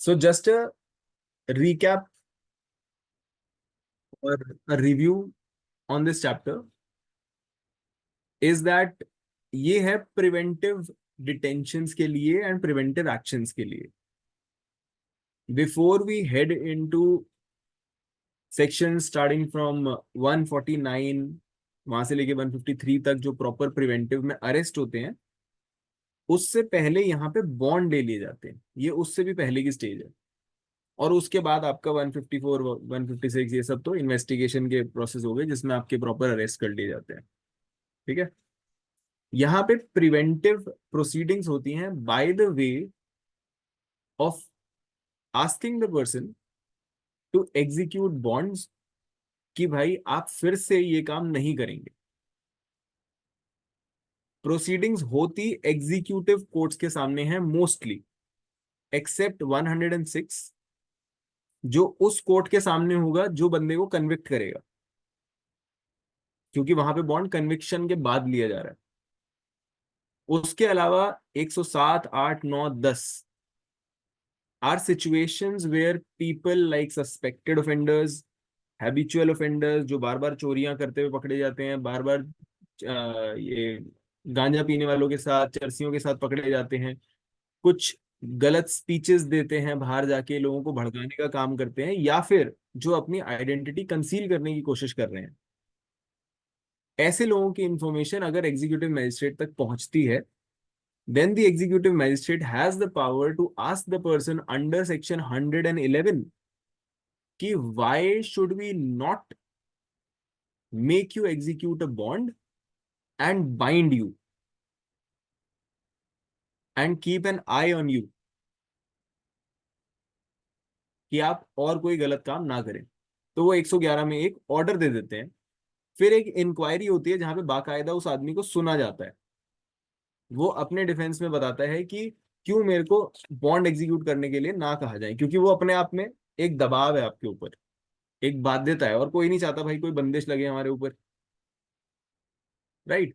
So just a recap or a review on this chapter is that ये है preventive detentions के लिए and preventive actions के लिए. Before we head into section starting from 149 वहां से लेके 153 तक जो प्रॉपर प्रिवेंटिव में अरेस्ट होते हैं, उससे पहले यहाँ पे बॉन्ड ले लिए जाते हैं. ये उससे भी पहले की स्टेज है. और उसके बाद आपका 154 156 ये सब तो इन्वेस्टिगेशन के प्रोसेस हो गए जिसमें आपके प्रॉपर अरेस्ट कर लिए जाते हैं. ठीक है. यहाँ पे प्रिवेंटिव प्रोसीडिंग्स होती हैं by the way of asking the person to execute bonds, कि भाई आप फिर से ये काम नहीं करेंगे. प्रोसीडिंग्स होती एग्जीक्यूटिव कोर्ट्स के सामने है मोस्टली, एक्सेप्ट 106 जो उस कोर्ट के सामने होगा जो बंदे को कन्विक्ट करेगा, क्योंकि वहां पे बॉन्ड कन्विक्शन के बाद लिया जा रहा है. उसके अलावा 107, 8, 9, 10 are situations where people like suspected offenders, habitual offenders जो बार बार चोरियां करते हुए पकड़े जाते हैं, बार बार ये गांजा पीने वालों के साथ, चरसियों के साथ पकड़े जाते हैं, कुछ गलत स्पीचेस देते हैं, बाहर जाके लोगों को भड़काने का काम करते हैं, या फिर जो अपनी आइडेंटिटी कंसील करने की कोशिश कर रहे हैं. ऐसे लोगों की इंफॉर्मेशन अगर एग्जीक्यूटिव मजिस्ट्रेट तक पहुंचती है, then the executive magistrate has the power to ask the person under section 111 कि why should we not make you execute a bond and bind you and keep an eye on you कि आप और कोई गलत काम ना करें. तो वो 111 में एक ऑर्डर दे देते हैं. फिर एक इंक्वायरी होती है जहां पे बाकायदा उस आदमी को सुना जाता है. वो अपने डिफेंस में बताता है कि क्यों मेरे को बॉन्ड एग्जीक्यूट करने के लिए ना कहा जाए, क्योंकि वो अपने आप में एक दबाव है आपके ऊपर, एक बाध्यता है, और कोई नहीं चाहता भाई कोई बंदिश लगे हमारे ऊपर. राइट.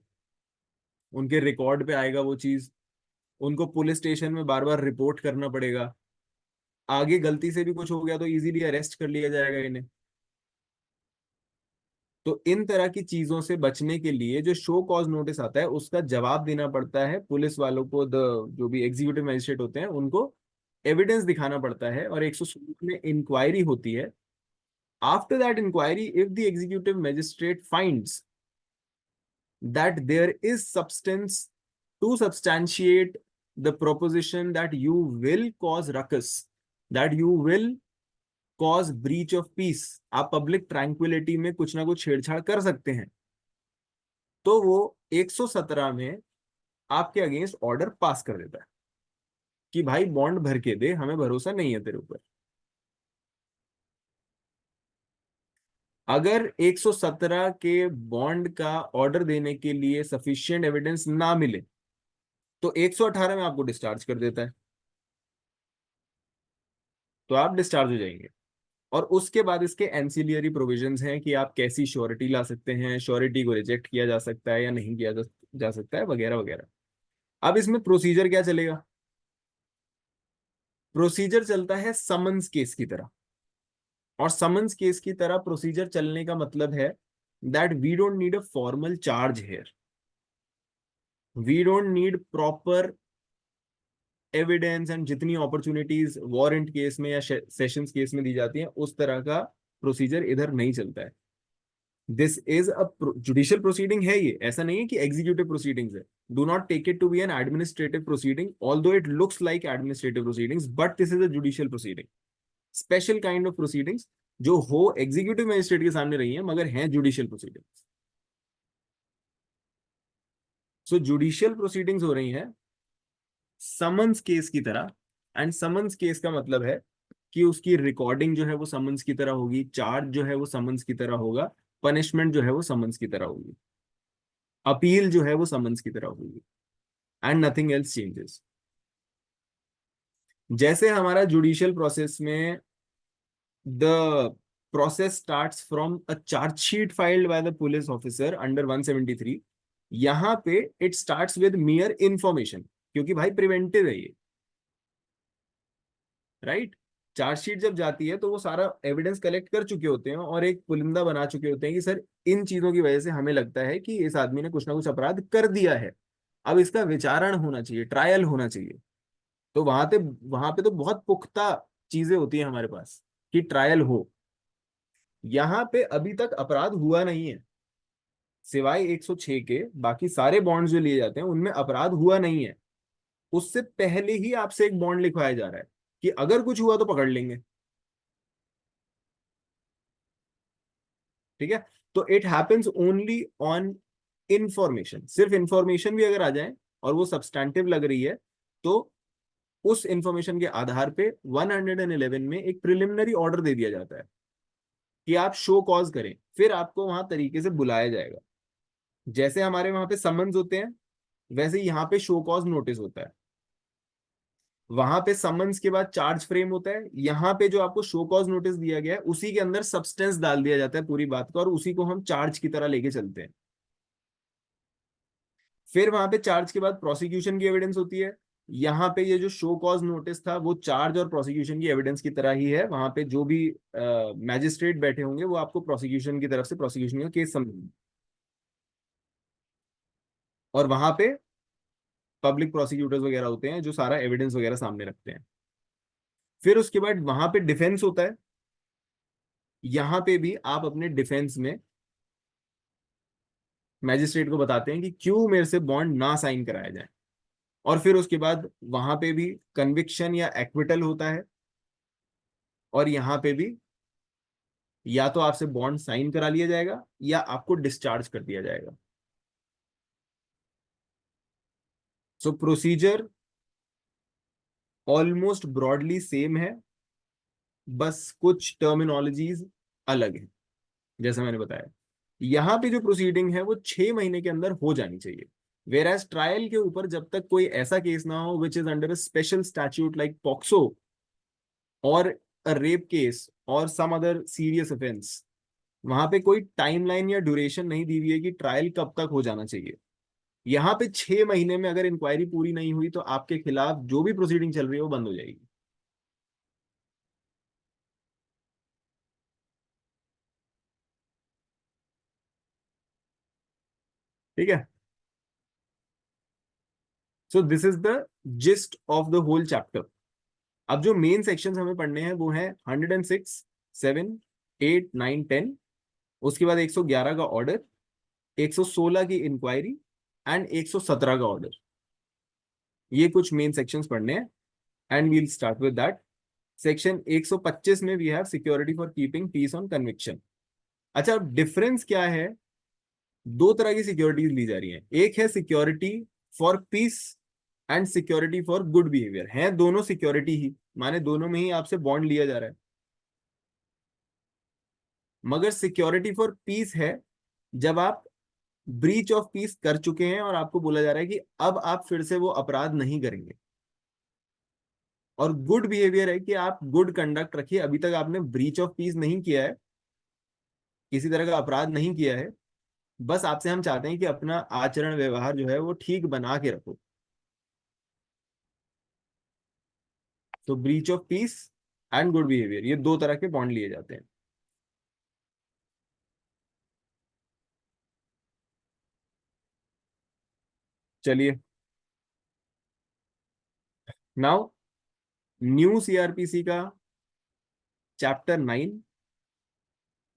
उनके रिकॉर्ड पे आएगा वो चीज, उनको पुलिस स्टेशन में बार बार रिपोर्ट करना पड़ेगा, आगे गलती से भी कुछ हो गया तो इजीली अरेस्ट कर लिया जाएगा इन्हें. तो इन तरह की चीजों से बचने के लिए जो शो कॉज नोटिस आता है उसका जवाब देना पड़ता है पुलिस वालों को, जो भी एग्जीक्यूटिव मजिस्ट्रेट होते हैं उनको एविडेंस दिखाना पड़ता है, और 116 में इंक्वायरी होती है. After that inquiry, if the executive magistrate finds that there is substance to substantiate the proposition that you will cause ruckus, that you will cause breach of peace, आप पब्लिक ट्रैंक्विलिटी में कुछ ना कुछ छेड़छाड़ कर सकते हैं, तो वो 117 में आपके अगेंस्ट ऑर्डर पास कर देता है कि भाई बॉन्ड भर के दे, हमें भरोसा नहीं है तेरे ऊपर. अगर 117 के बॉन्ड का ऑर्डर देने के लिए सफिशिएंट एविडेंस ना मिले तो 118 में आपको डिस्चार्ज कर देता है, तो आप डिस्चार्ज हो जाएंगे. और उसके बाद इसके एंसिलियरी प्रोविजंस हैं कि आप कैसी श्योरिटी ला सकते हैं, श्योरिटी को रिजेक्ट किया जा सकता है या नहीं किया जा सकता है, वगैरह वगैरह. अब इसमें प्रोसीजर क्या चलेगा? प्रोसीजर चलता है समन्स केस की तरह. और समन्स केस की तरह प्रोसीजर चलने का मतलब है that we don't need a formal charge here, we don't need proper evidence and जितनी अपॉर्चुनिटीज वारंट केस में या सेशंस केस में दी जाती हैं उस तरह का प्रोसीजर इधर नहीं चलता है. This is a judicial proceeding है ये, ऐसा नहीं है कि एग्जीक्यूटिव प्रोसीडिंग्स है. Do not take it to be an administrative proceeding, although it looks like administrative proceedings, but this is a judicial proceeding, special kind of proceedings जो हो executive magistrate के सामने रही है मगर हैं जुडिशियल प्रोसीडिंग्स. सो judicial proceedings हो रही हैं समन्स केस की तरह. एंड समन्स केस का मतलब है कि उसकी रिकॉर्डिंग जो है वो समन्स की तरह होगी, चार्ज जो है वो समन्स की तरह होगा, पनिशमेंट जो है वो समन्स की तरह होगी, अपील जो है वो समन्स की तरह होगी, एंड नथिंग एल्स चेंजेस. जैसे हमारा जुडिशियल प्रोसेस में the process starts from a chargesheet filed by the police officer under 173, यहां पे इट स्टार्ट्स विद मियर इंफॉर्मेशन, क्योंकि भाई प्रिवेंटिव है ये. राइट। चार्जशीट जब जाती है तो वो सारा एविडेंस कलेक्ट कर चुके होते हैं और एक पुलिंदा बना चुके होते हैं कि सर इन चीजों की वजह से हमें लगता है कि इस आदमी ने कुछ ना कुछ अपराध कर दिया है, अब इसका विचारण होना चाहिए, ट्रायल होना चाहिए। तो वहां पे तो बहुत पुख्ता चीजें होती हैं हमारे पास कि ट्रायल हो। यहाँ पे अभी तक अपराध हुआ नहीं है, सिवाय 106 के बाकी सारे बॉन्ड जो लिए जाते हैं उनमें अपराध हुआ नहीं है। उससे पहले ही आपसे एक बॉन्ड लिखवाया जा रहा है कि अगर कुछ हुआ तो पकड़ लेंगे। ठीक है। तो it happens only on information, सिर्फ इंफॉर्मेशन भी अगर आ जाए और वो सब्सटैंटिव लग रही है तो उस इंफॉर्मेशन के आधार पे 111 में एक प्रिलिमिनरी ऑर्डर दे दिया जाता है कि आप शो कॉज करें, फिर आपको वहां तरीके से बुलाया जाएगा। जैसे हमारे वहां पे समन्स होते हैं वैसे यहाँ पे शो कॉज नोटिस होता है। वहां पे समन्स के बाद चार्ज फ्रेम होता है, यहाँ पे जो आपको शो कॉज नोटिस दिया गया है उसी के अंदर सब्सटेंस डाल दिया जाता है पूरी बात का, और उसी को हम चार्ज की तरह लेके चलते हैं। फिर वहां पे चार्ज के बाद प्रोसिक्यूशन की एविडेंस होती है। यहाँ पे ये जो शो कॉज नोटिस था वो चार्ज और प्रोसिक्यूशन की एविडेंस की तरह ही है। वहां पे जो भी मैजिस्ट्रेट बैठे होंगे वो आपको प्रोसिक्यूशन की तरफ से प्रोसिक्यूशन का केस समझेंगे, और वहां पे पब्लिक प्रोसिक्यूटर्स वगैरह होते हैं जो सारा एविडेंस वगैरह सामने रखते हैं। फिर उसके बाद वहां पे डिफेंस होता है। यहाँ पे भी आप अपने डिफेंस में मैजिस्ट्रेट को बताते हैं कि क्यों मेरे से बॉन्ड ना साइन कराया जाए। और फिर उसके बाद वहां पे भी कन्विक्शन या एक्विटल होता है, और यहाँ पे भी या तो आपसे बॉन्ड साइन करा लिया जाएगा या आपको डिस्चार्ज कर दिया जाएगा। सो प्रोसीजर ऑलमोस्ट ब्रॉडली सेम है, बस कुछ टर्मिनोलॉजीज अलग है। जैसा मैंने बताया यहाँ पे जो प्रोसीडिंग है वो 6 महीने के अंदर हो जानी चाहिए। वेर एज ट्रायल के ऊपर जब तक कोई ऐसा केस ना हो which is under a special statute like POCSO और अ रेप केस और सम अदर सीरियस ऑफेंस, वहां पे कोई टाइमलाइन या ड्यूरेशन नहीं दी हुई है कि ट्रायल कब तक हो जाना चाहिए। यहाँ पे 6 महीने में अगर इंक्वायरी पूरी नहीं हुई तो आपके खिलाफ जो भी प्रोसीडिंग चल रही है वो बंद हो जाएगी। ठीक है। So this is the gist of the whole chapter. अब जो मेन सेक्शंस हमें पढ़ने हैं वो है 106, 7, 8, 9, 10। उसके बाद 111 का ऑर्डर, 116 की इंक्वायरी एंड 117 का ऑर्डर। ये कुछ मेन सेक्शंस पढ़ने हैं and we'll start with that. Section 125 में we have security for keeping peace on conviction. अच्छा, डिफरेंस क्या है? दो तरह की सिक्योरिटीज ली जा रही हैं, एक है security for piece and security for good behaviour. है दोनों सिक्योरिटी ही, माने दोनों में ही आपसे बॉन्ड लिया जा रहा है। मगर सिक्योरिटी फॉर पीस है जब आप ब्रीच ऑफ पीस कर चुके हैं और आपको बोला जा रहा है कि अब आप फिर से वो अपराध नहीं करेंगे। और गुड बिहेवियर है कि आप गुड कंडक्ट रखिए, अभी तक आपने ब्रीच ऑफ पीस नहीं किया है, किसी तरह का अपराध नहीं किया है, बस आपसे हम चाहते हैं कि अपना आचरण व्यवहार जो है वो ठीक बना के रखो। तो breach of piece and good behaviour, ये दो तरह के बॉन्ड लिए जाते हैं। चलिए, नाउ न्यू सीआरपीसी का चैप्टर 9,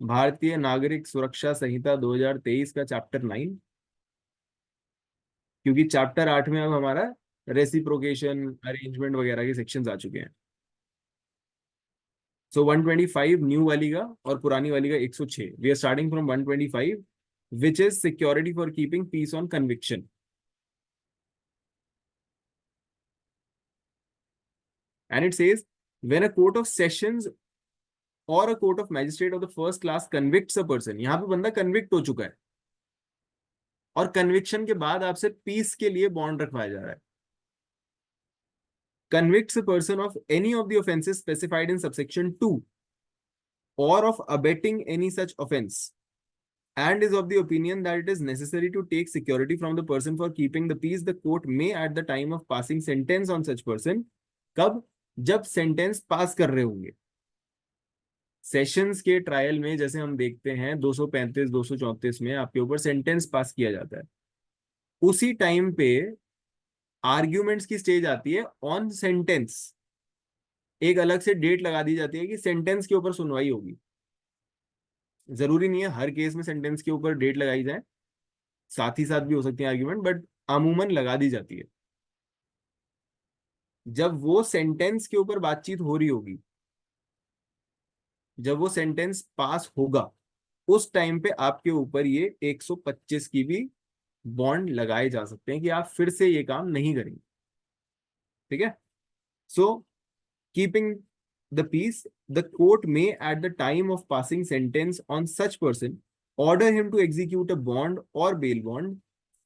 भारतीय नागरिक सुरक्षा संहिता 2023 का चैप्टर 9। क्योंकि चैप्टर 8 में अब हमारा रेसिप्रोकेशन अरेंजमेंट वगैरह के सेक्शंस आ चुके हैं। सो 125 न्यू वाली का और पुरानी वाली का 106। We are starting from 125 which is security for keeping peace on conviction. And it says, when a court of sessions or a court of magistrate of the first class convicts a person, यहाँ पे बंदा convict हो चुका है और conviction के बाद आपसे पीस के लिए बॉन्ड रखवाया जा रहा है। Convicts a person of any of the offenses specified in subsection 2 or of abetting any such offense, and is of the opinion that it is necessary to take security from the person for keeping the peace, the court may at the time of passing sentence on such person, कब? जब sentence पास कर रहे होंगे। Sessions के trial में जैसे हम देखते हैं 235 234 में आपके ऊपर सेंटेंस पास किया जाता है, उसी टाइम पे आर्ग्यूमेंट्स की स्टेज आती है ऑन सेंटेंस। एक अलग से डेट लगा दी जाती है कि सेंटेंस के ऊपर सुनवाई होगी। जरूरी नहीं है हर केस में सेंटेंस के ऊपर डेट लगाई जाए, साथ ही साथ भी हो सकती है आर्ग्यूमेंट, बट अमूमन लगा दी जाती है। जब वो सेंटेंस के ऊपर बातचीत हो रही होगी, जब वो सेंटेंस पास होगा, उस टाइम पे आपके ऊपर ये 125 की भी बॉन्ड लगाए जा सकते हैं कि आप फिर से ये काम नहीं करेंगे। ठीक है। So keeping the peace, the court may at the time of passing sentence on such person order him to execute a bond और bail bond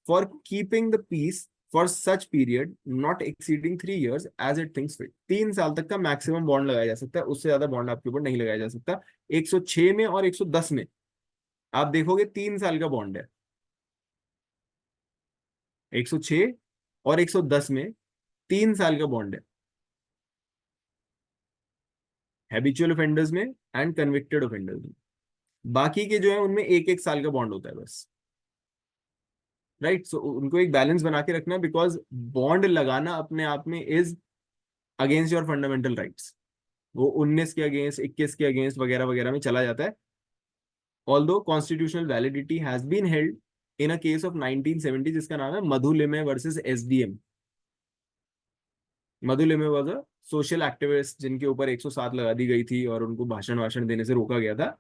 for keeping the peace for such period not exceeding 3 years as it thinks fit. 3 साल तक का maximum bond लगाया जा सकता है, उससे ज्यादा बॉन्ड आपके ऊपर नहीं लगाया जा सकता। 106 में और 110 में आप देखोगे 3 साल का बॉन्ड है। 106 और 110 में 3 साल का बॉन्ड है, हैबिचुअल ऑफेंडर्स में एंड कन्विक्टेड ऑफेंडर्स में। बाकी के जो है उनमें 1-1 साल का बॉन्ड होता है बस। राइट। सो उनको एक बैलेंस बना के रखना, बिकॉज बॉन्ड लगाना अपने आप में is against your fundamental rights. वो 19 के अगेंस्ट, 21 के अगेंस्ट वगैरह वगैरह में चला जाता है। Although constitutional validity has been held in a case of 1970 जिसका नाम है Madhu Limaye versus SDM. Madhu Limaye was a social activist जिनके ऊपर 107 लगा दी गई थी और उनको भाषण वाषण देने से रोका गया था।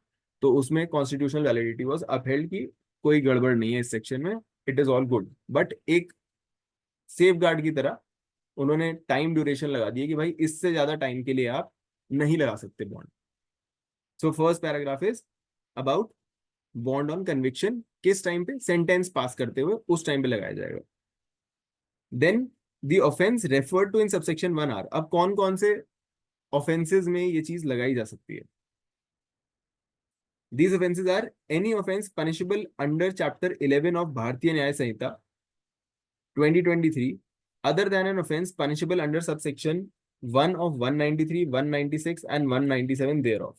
तो उसमें कॉन्स्टिट्यूशनल वैलिडिटी वाज अपहेल्ड की कोई गड़बड़ नहीं है इस सेक्शन में, it is all good. But एक सेफ गार्ड की तरह उन्होंने टाइम ड्यूरेशन लगा दी है कि भाई इससे ज्यादा टाइम के लिए आप नहीं लगा सकते bond. So first paragraph is about bond on conviction, किस टाइम पे सेंटेंस पास करते हुए उस टाइम पे लगाया जाएगा। Then the offence referred to in subsection 1 are. अब कौन कौन से ऑफेंसेस में ये चीज लगाई जा सकती है। These offences are any offence punishable under chapter 11 of Bharatiya Nyaya Samhita 2023 other than an offense punishable under subsection 1 of 193, 196 and 197 thereof।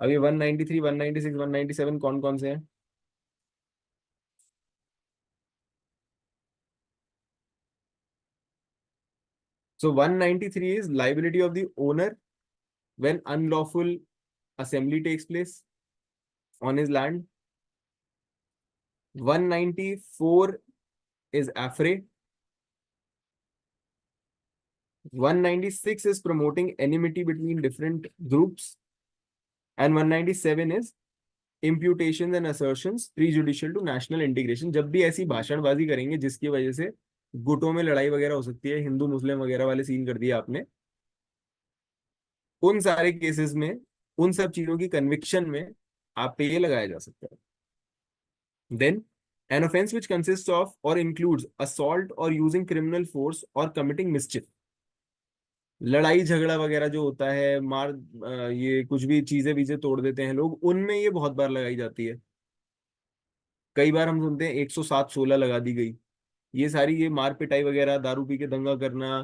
अब ये 193, 196, 197 कौन कौन से हैं? So 193 is liability of the owner when unlawful assembly takes place on his land. 194 is affray. 196 is promoting enmity between different groups. And 197 is imputations and assertions prejudicial to national integration। जब भी ऐसी भाषणबाजी करेंगे जिसकी वजह से गुटों में लड़ाई वगैरह हो सकती है, हिंदू मुस्लिम वगैरह वाले सीन कर दिया आपने, उन सारे केसेस में, उन सब चीजों की कन्विक्शन में आप पे ये लगाया जा सकता है। Then an offense which consists of or includes assault or using criminal force or committing mischief। लड़ाई झगड़ा वगैरह जो होता है, ये कुछ भी चीजें वीजें तोड़ देते हैं लोग, उनमें ये बहुत बार लगाई जाती है। कई बार हम सुनते हैं 107-16 लगा दी गई। ये सारी ये मार पिटाई वगैरह, दारू पी के दंगा करना,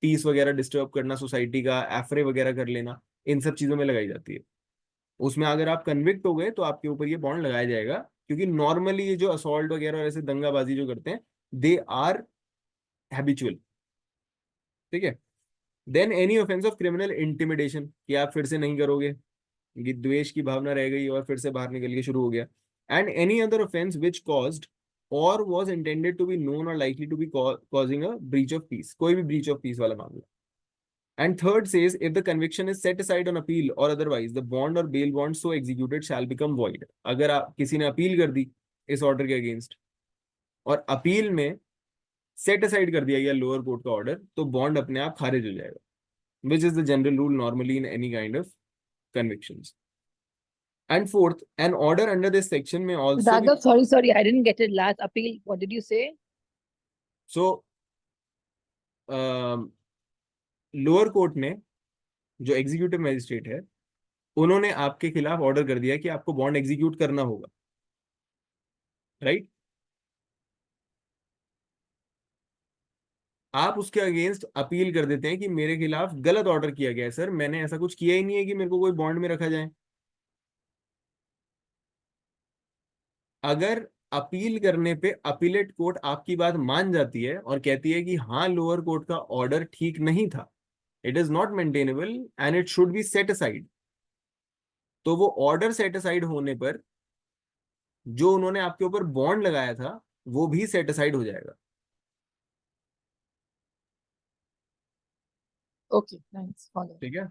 पीस वगैरह डिस्टर्ब करना सोसाइटी का, एफरे वगैरह कर लेना, इन सब चीजों में लगाई जाती है। उसमें अगर आप कन्विक्ट हो गए तो आपके ऊपर ये बॉन्ड लगाया जाएगा, क्योंकि नॉर्मली ये जो असॉल्ट वगैरह और ऐसे दंगाबाजी जो करते हैं दे आर हैबिचुअल। ठीक है। Then any offence of criminal intimidation, कि आप फिर से नहीं करोगे, ये द्वेष की भावना रह गई और फिर से बाहर निकल के शुरू हो गया। And any other offence which caused or was intended to be known or likely to be causing a breach of peace, कोई भी ब्रीच ऑफ पीस वाला मामला। And third says, if the conviction is set aside on appeal or otherwise, the bond or bail bond so executed shall become void। अगर आप किसी ने appeal कर दी इस ऑर्डर के अगेंस्ट और अपील में सेट असाइड कर दिया गया लोअर कोर्ट का ऑर्डर, तो बॉन्ड अपने आप खारिज हो जाएगा, which is the general rule normally in any kind of convictions। And fourth, an order under this section may also be, Raghav, sorry, I didn't get it last. Appeal, what did you say? so lower court ने, जो executive magistrate है, उन्होंने आपके खिलाफ order कर दिया कि आपको बॉन्ड एग्जीक्यूट करना होगा। राइट। आप उसके अगेंस्ट अपील कर देते हैं कि मेरे खिलाफ गलत ऑर्डर किया गया है सर, मैंने ऐसा कुछ किया ही नहीं है कि मेरे को कोई बॉन्ड में रखा जाए। अगर अपील करने पे अपीलेट कोर्ट आपकी बात मान जाती है और कहती है कि हाँ लोअर कोर्ट का ऑर्डर ठीक नहीं था, it is not maintainable and it should be set aside, तो वो ऑर्डर सेट असाइड होने पर जो उन्होंने आपके ऊपर बॉन्ड लगाया था वो भी सेट असाइड हो जाएगा। Okay, nice. Follow. ठीक है।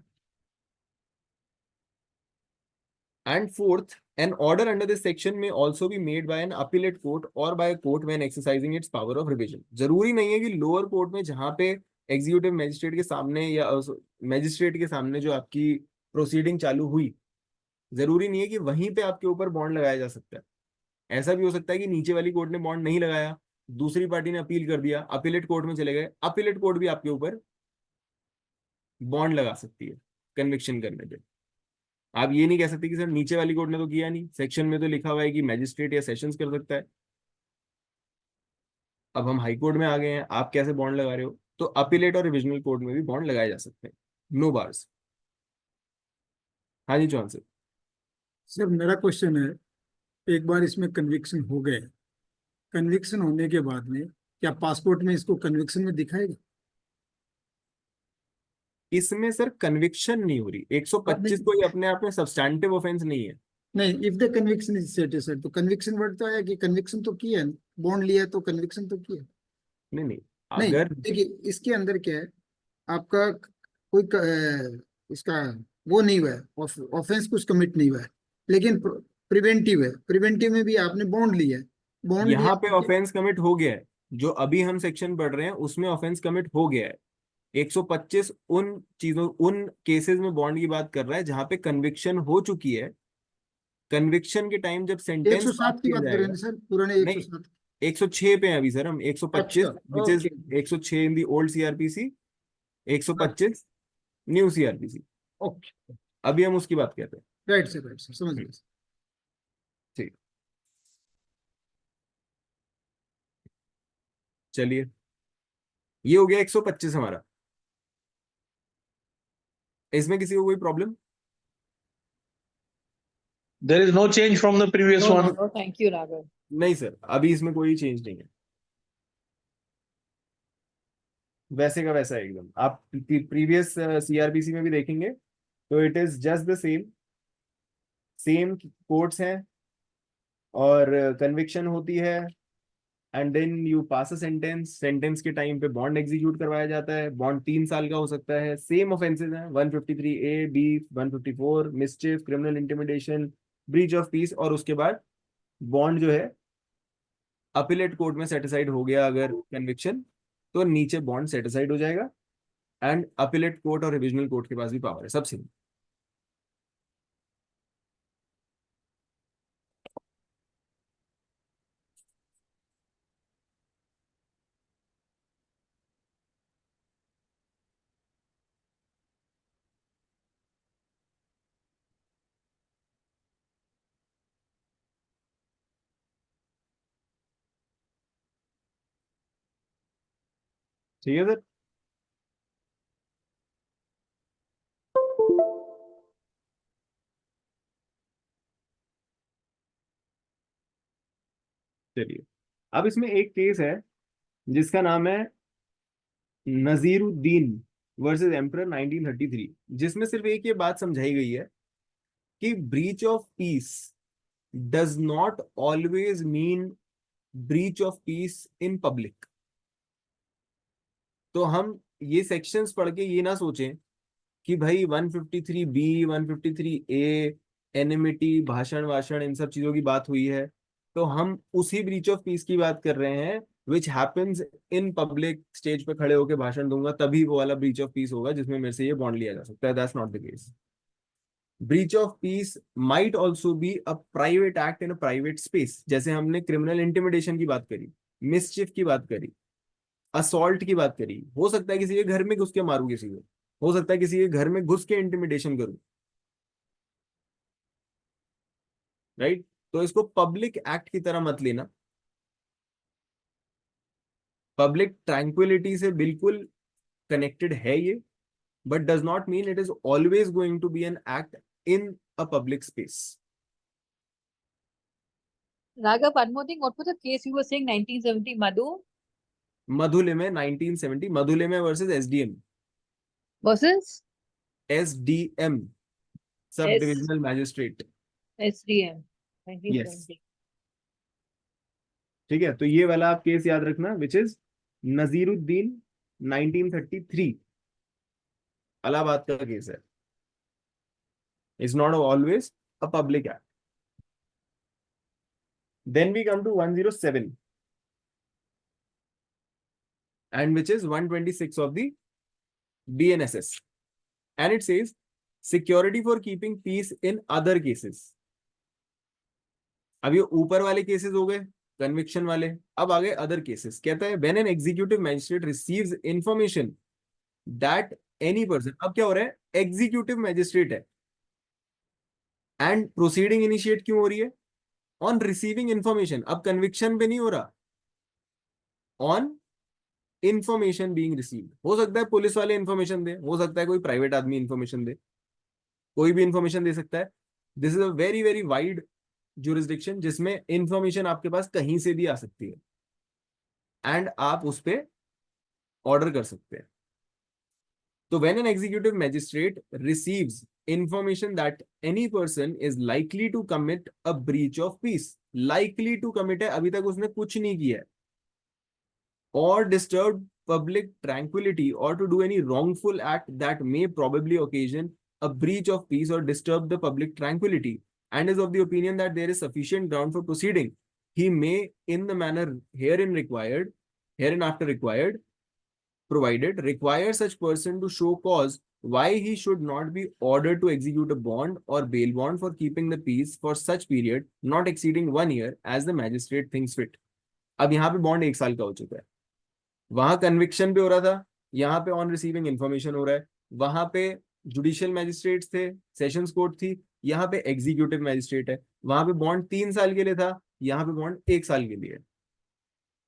And fourth, an order under this section may also be made by an appellate court or by a court when exercising its power of revision। जरूरी नहीं है कि लोअर कोर्ट में जहां पे एग्जीक्यूटिव मजिस्ट्रेट के सामने या मजिस्ट्रेट के सामने जो आपकी प्रोसीडिंग चालू हुई, जरूरी नहीं है कि वहीं पे आपके ऊपर बॉन्ड लगाया जा सकता है। ऐसा भी हो सकता है कि नीचे वाली कोर्ट ने बॉन्ड नहीं लगाया, दूसरी पार्टी ने अपील कर दिया, अपीलेट कोर्ट में चले गए, अपीलेट कोर्ट भी आपके ऊपर बॉन्ड लगा सकती है कन्विक्शन करने पे। आप ये नहीं कह सकते कि सर नीचे वाली कोर्ट ने तो किया नहीं, सेक्शन में तो लिखा हुआ है कि मैजिस्ट्रेट या सेशंस कर सकता है। अब हम हाई कोर्ट में आ गए हैं, आप कैसे बॉन्ड लगा रहे हो? तो अपीलेट और रिविजनल कोर्ट में भी बॉन्ड लगाए जा सकते हैं, नो बार्स। हाँ जी चौहान सर। सर मेरा क्वेश्चन है, एक बार इसमें कन्विक्शन हो गए, कन्विक्शन होने के बाद में क्या पासपोर्ट में इसको कन्विक्शन में दिखाएगा? इसमें सर कन्विक्शन नहीं हो रही, 125 नहीं कोई अपने आप में सब्सटैंटिव ऑफेंस नहीं है। नहीं, if the conviction is satisfied, तो कन्विक्शन वर्ड तो आया कि कन्विक्शन तो किया है, बॉन्ड लिया है तो कन्विक्शन तो किया है। नहीं नहीं, नहीं, अगर देखिए इसके अंदर क्या है, आपका कोई इसका वो नहीं हुआ है, ऑफेंस कुछ कमिट नहीं हुआ है, लेकिन प्रिवेंटिव है, प्रिवेंटिव में भी आपने बॉन्ड लिया है, बॉन्ड लिया यहाँ पे तो ऑफेंस कमिट हो गया है, जो अभी हम सेक्शन पढ़ रहे हैं उसमें ऑफेंस कमिट हो गया है। 125 उन चीजों, उन केसेस में बॉन्ड की बात कर रहा है जहां पे कन्विक्शन हो चुकी है। कन्विक्शन के टाइम जब सेंटेंस पास 107 की किया बात कर रहे जाएगा, हैं सर, पुराने नहीं 107। 106 पे हैं अभी सर हम, अच्छा, 125 which is okay 106 in the old CrPC, अच्छा, 125 न्यू सीआरपीसी, ओके, अभी हम उसकी बात करते हैं। राइट सर समझ गए। ठीक, चलिए ये हो गया 125 हमारा। इसमें किसी को कोई problem? There is no change from the previous No, no, one. no. Thank you, Raghav. नहीं सर, अभी इसमें कोई चेंज नहीं है, वैसे का वैसा है एकदम। आप प्रीवियस सीआरपीसी में भी देखेंगे तो it is just the same, same courts हैं और कन्विक्शन होती है and then you pass a sentence, sentence के टाइम पे बॉन्ड एग्जीक्यूट करवाया जाता है, बॉन्ड 3 साल का हो सकता है। सेम ऑफेंसेस हैं, 153A, B, 154 मिसचिफ, criminal intimidation, breach of peace, और उसके बाद बॉन्ड जो है अपीलेट कोर्ट में सेटिसाइड हो गया अगर कन्विक्शन, तो नीचे बॉन्ड सेटिसाइड हो जाएगा। एंड अपीलेट कोर्ट और रिविजनल कोर्ट के पास भी पावर है, सब सेम। ठीक है सर। चलिए, अब इसमें एक केस है जिसका नाम है नजीरुद्दीन वर्सेस एम्परर 1933, जिसमें सिर्फ एक ये बात समझाई गई है कि breach of piece does not always mean breach of piece in public. तो हम ये सेक्शंस पढ़ के ये ना सोचें कि भाई 153B, 153A, एनिमिटी, भाषण वाषण, इन सब चीजों की बात हुई है, तो हम उसी ब्रीच ऑफ पीस की बात कर रहे हैं विच हैपेंस इन पब्लिक, स्टेज पे खड़े होकर भाषण दूंगा तभी वो वाला ब्रीच ऑफ पीस होगा जिसमें मेरे से ये बॉन्ड लिया जा सकता है। That's not the case. Breach of piece might also be a private act in a private space, जैसे हमने क्रिमिनल इंटिमिडेशन की बात करी, मिसचिफ की बात करी, असॉल्ट की बात करी। हो सकता है किसी के घर में घुस के मारूं किसी को, हो सकता है किसी के घर में घुस के इंटिमिडेशन करूं, राइट? तो इसको पब्लिक एक्ट की तरह मत लेना। पब्लिक ट्रैंक्विलिटी से बिल्कुल कनेक्टेड है ये, but does not mean it is always going to be an act in a public space. Raghav, one more thing. What was the case you were saying? 1970 Madhulime 1970, Madhulime versus SDM. versus SDM, sub-divisional magistrate. SDM. Yes. 1970. ठीक है, तो ये वाला आप case याद रखना, which is Naziruddin 1933, Allahabad का case है. It's not always a public act. Then we come to 107, and which is 126 of the BNSS, and it says security for keeping peace in other cases. अब ये ऊपर वाले केसेस हो गए, कन्विक्शन वाले. अब आ गए अदर केसेस. कहता है when an executive magistrate receives information that any person, अब क्या हो रहा है, एग्जीक्यूटिव मैजिस्ट्रेट है, एंड प्रोसीडिंग इनिशिएट क्यों हो रही है, ऑन रिसीविंग इंफॉर्मेशन. अब कन्विक्शन पे नहीं हो रहा, ऑन इंफॉर्मेशन बीइंग रिसीव्ड. हो सकता है पुलिस वाले इंफॉर्मेशन दे, हो सकता है कोई प्राइवेट आदमी इंफॉर्मेशन दे, कोई भी इंफॉर्मेशन दे सकता है. This is a very very wide jurisdiction जिसमें इंफॉर्मेशन आपके पास कहीं से भी आ सकती है, एंड आप उस पर ऑर्डर कर सकते हैं. तो when an executive magistrate receives information that any person is likely to commit a breach of peace, likely to commit है, अभी तक उसने कुछ नहीं किया है, or disturb public tranquility or to do any wrongful act that may probably occasion a breach of peace or disturb the public tranquility, and is of the opinion that there is sufficient ground for proceeding, he may in the manner hereinafter required provided require such person to show cause why he should not be ordered to execute a bond or bail bond for keeping the peace for such period not exceeding 1 year as the magistrate thinks fit. अब यहाँ पे bond 1 साल का हो चुका है, वहां conviction पे हो रहा था, यहाँ पे ऑन रिसीविंग इंफॉर्मेशन हो रहा है. वहां पे जुडिशियल मैजिस्ट्रेट्स थे, सेशंस कोर्ट थी, यहाँ पे एग्जीक्यूटिव मैजिस्ट्रेट है. वहां पे बॉन्ड 3 साल के लिए था, यहाँ पे बॉन्ड 1 साल के लिए.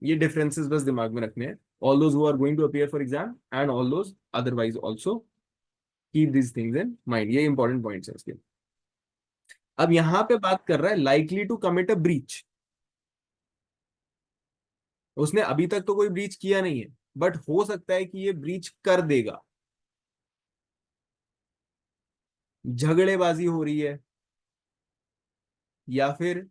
ये डिफरेंसेस बस दिमाग में रखने हैं. All those who are going to appear for exam and all those otherwise also keep these things in mind. ये important points है इसके. अब यहाँ पे बात कर रहा है likely to commit a breach. उसने अभी तक तो कोई ब्रीच किया नहीं है, बट हो सकता है कि ये ब्रीच कर देगा. झगड़ेबाजी हो रही है, या फिर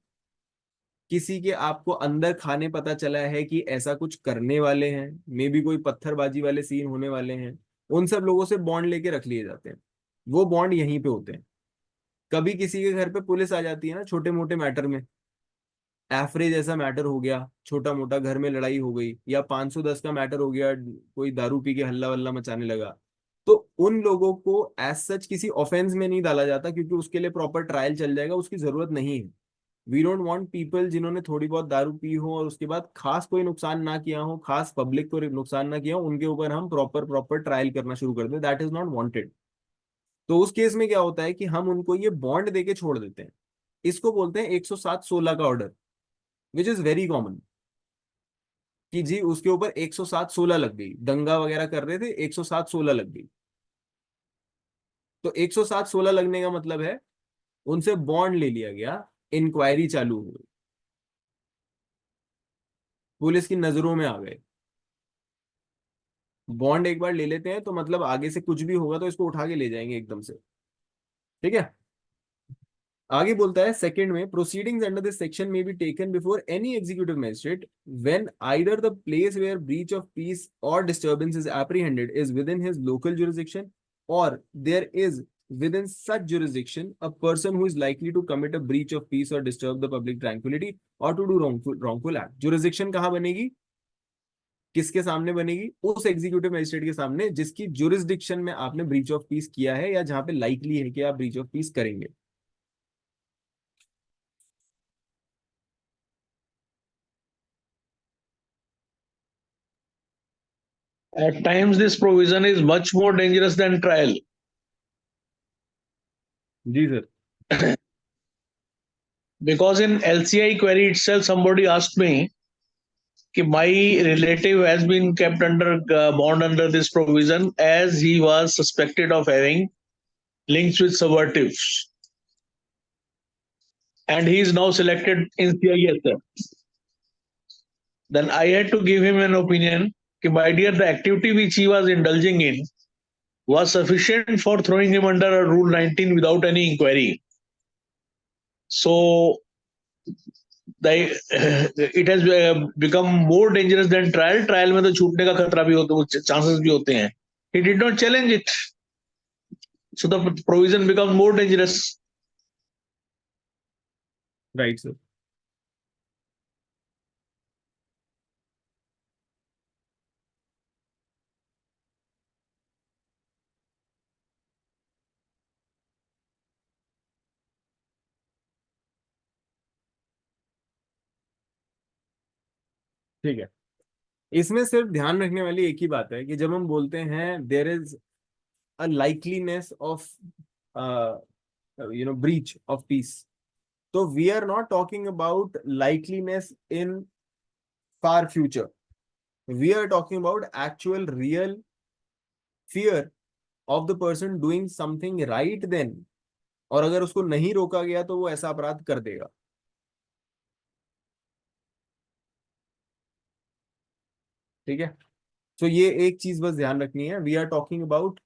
किसी के आपको अंदर खाने पता चला है कि ऐसा कुछ करने वाले हैं, मे बी कोई पत्थरबाजी वाले सीन होने वाले हैं, उन सब लोगों से बॉन्ड लेके रख लिए जाते हैं. वो बॉन्ड यहीं पे होते हैं. कभी किसी के घर पे पुलिस आ जाती है ना, छोटे मोटे मैटर में, एवरेज ऐसा मैटर हो गया, छोटा मोटा घर में लड़ाई हो गई, या 510 का मैटर हो गया, कोई दारू पी के हल्ला वल्ला मचाने लगा, तो उन लोगों को एज सच किसी ऑफेंस में नहीं डाला जाता, क्योंकि उसके लिए प्रॉपर ट्रायल चल जाएगा, उसकी जरूरत नहीं है. वी डोंट वांट पीपल जिन्होंने थोड़ी बहुत दारू पी हो और उसके बाद खास कोई नुकसान ना किया हो, खास पब्लिक को नुकसान ना किया हो, उनके ऊपर हम प्रॉपर ट्रायल करना शुरू कर दें. That is not wanted. तो उस केस में क्या होता है कि हम उनको ये बॉन्ड देके छोड़ देते हैं. इसको बोलते हैं 107-16 का order, which is very common. कि जी उसके ऊपर 107-16 लग गई, दंगा वगैरह कर रहे थे, 107-16 लग गई. तो 107-16 लगने का मतलब है उनसे बॉन्ड ले लिया गया, इंक्वायरी चालू हो गई, पुलिस की नजरों में आ गए. बॉन्ड एक बार ले लेते हैं तो मतलब आगे से कुछ भी होगा तो इसको उठा के ले जाएंगे एकदम से. ठीक है, आगे बोलता है सेकंड में, proceedings under this section may be taken before any executive magistrate when either the place where breach of peace or disturbance is apprehended is within his local jurisdiction, or there is within such jurisdiction a person who is likely to commit a breach of peace or disturb the public tranquility or to do wrongful act. jurisdiction कहाँ बनेगी, किसके सामने बनेगी, उस executive magistrate के सामने जिसकी jurisdiction में आपने ब्रीच ऑफ पीस किया है, या जहां पे लाइकली है कि आप ब्रीच ऑफ पीस करेंगे. At times, this provision is much more dangerous than trial. जी sir. Because in LCI query itself, somebody asked me कि my relative has been kept under bond under this provision as he was suspected of having links with subversives, and he is now selected in CISF. Then I had to give him an opinion कि my dear, the activity which he was indulging in was sufficient for throwing him under a Rule 19 without any inquiry. So it has become more dangerous than trial. Trial में तो छूटने का खतरा भी होता है, chances भी होते हैं. He did not challenge it, so the provision becomes more dangerous. Right, sir. ठीक है, इसमें सिर्फ ध्यान रखने वाली एक ही बात है कि जब हम बोलते हैं there is a likeliness of breach of peace, तो we are not talking about likeliness in far future, we are talking about actual real fear of the person doing something right then, और अगर उसको नहीं रोका गया तो वो ऐसा अपराध कर देगा. ठीक है, तो ये एक चीज बस ध्यान रखनी है, we are talking about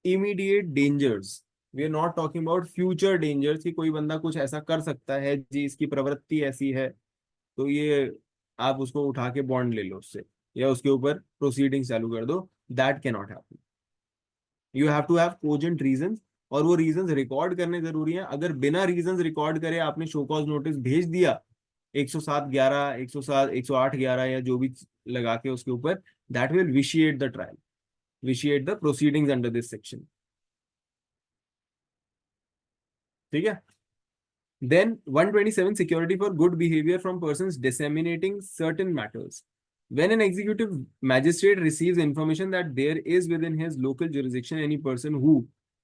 immediate dangers, we are not talking about future dangers कि कोई बंदा कुछ ऐसा कर सकता है जी, इसकी प्रवृत्ति ऐसी है, तो ये आप उसको उठा के बॉन्ड ले लो उससे या उसके ऊपर प्रोसीडिंग चालू कर दो. That can not happen. You have to have cogent reasons, और वो रीजंस रिकॉर्ड करने जरूरी है. अगर बिना रीजंस रिकॉर्ड करे आपने शो कॉज नोटिस भेज दिया 107/11, 107, 108/11 या जो भी लगा के उसके ऊपर, that will vitiate the trial, vitiate the proceedings under this section. ठीक है. Then 127, security for good behavior from persons disseminating certain matters. When an executive magistrate receives information that there is within his local jurisdiction any person who,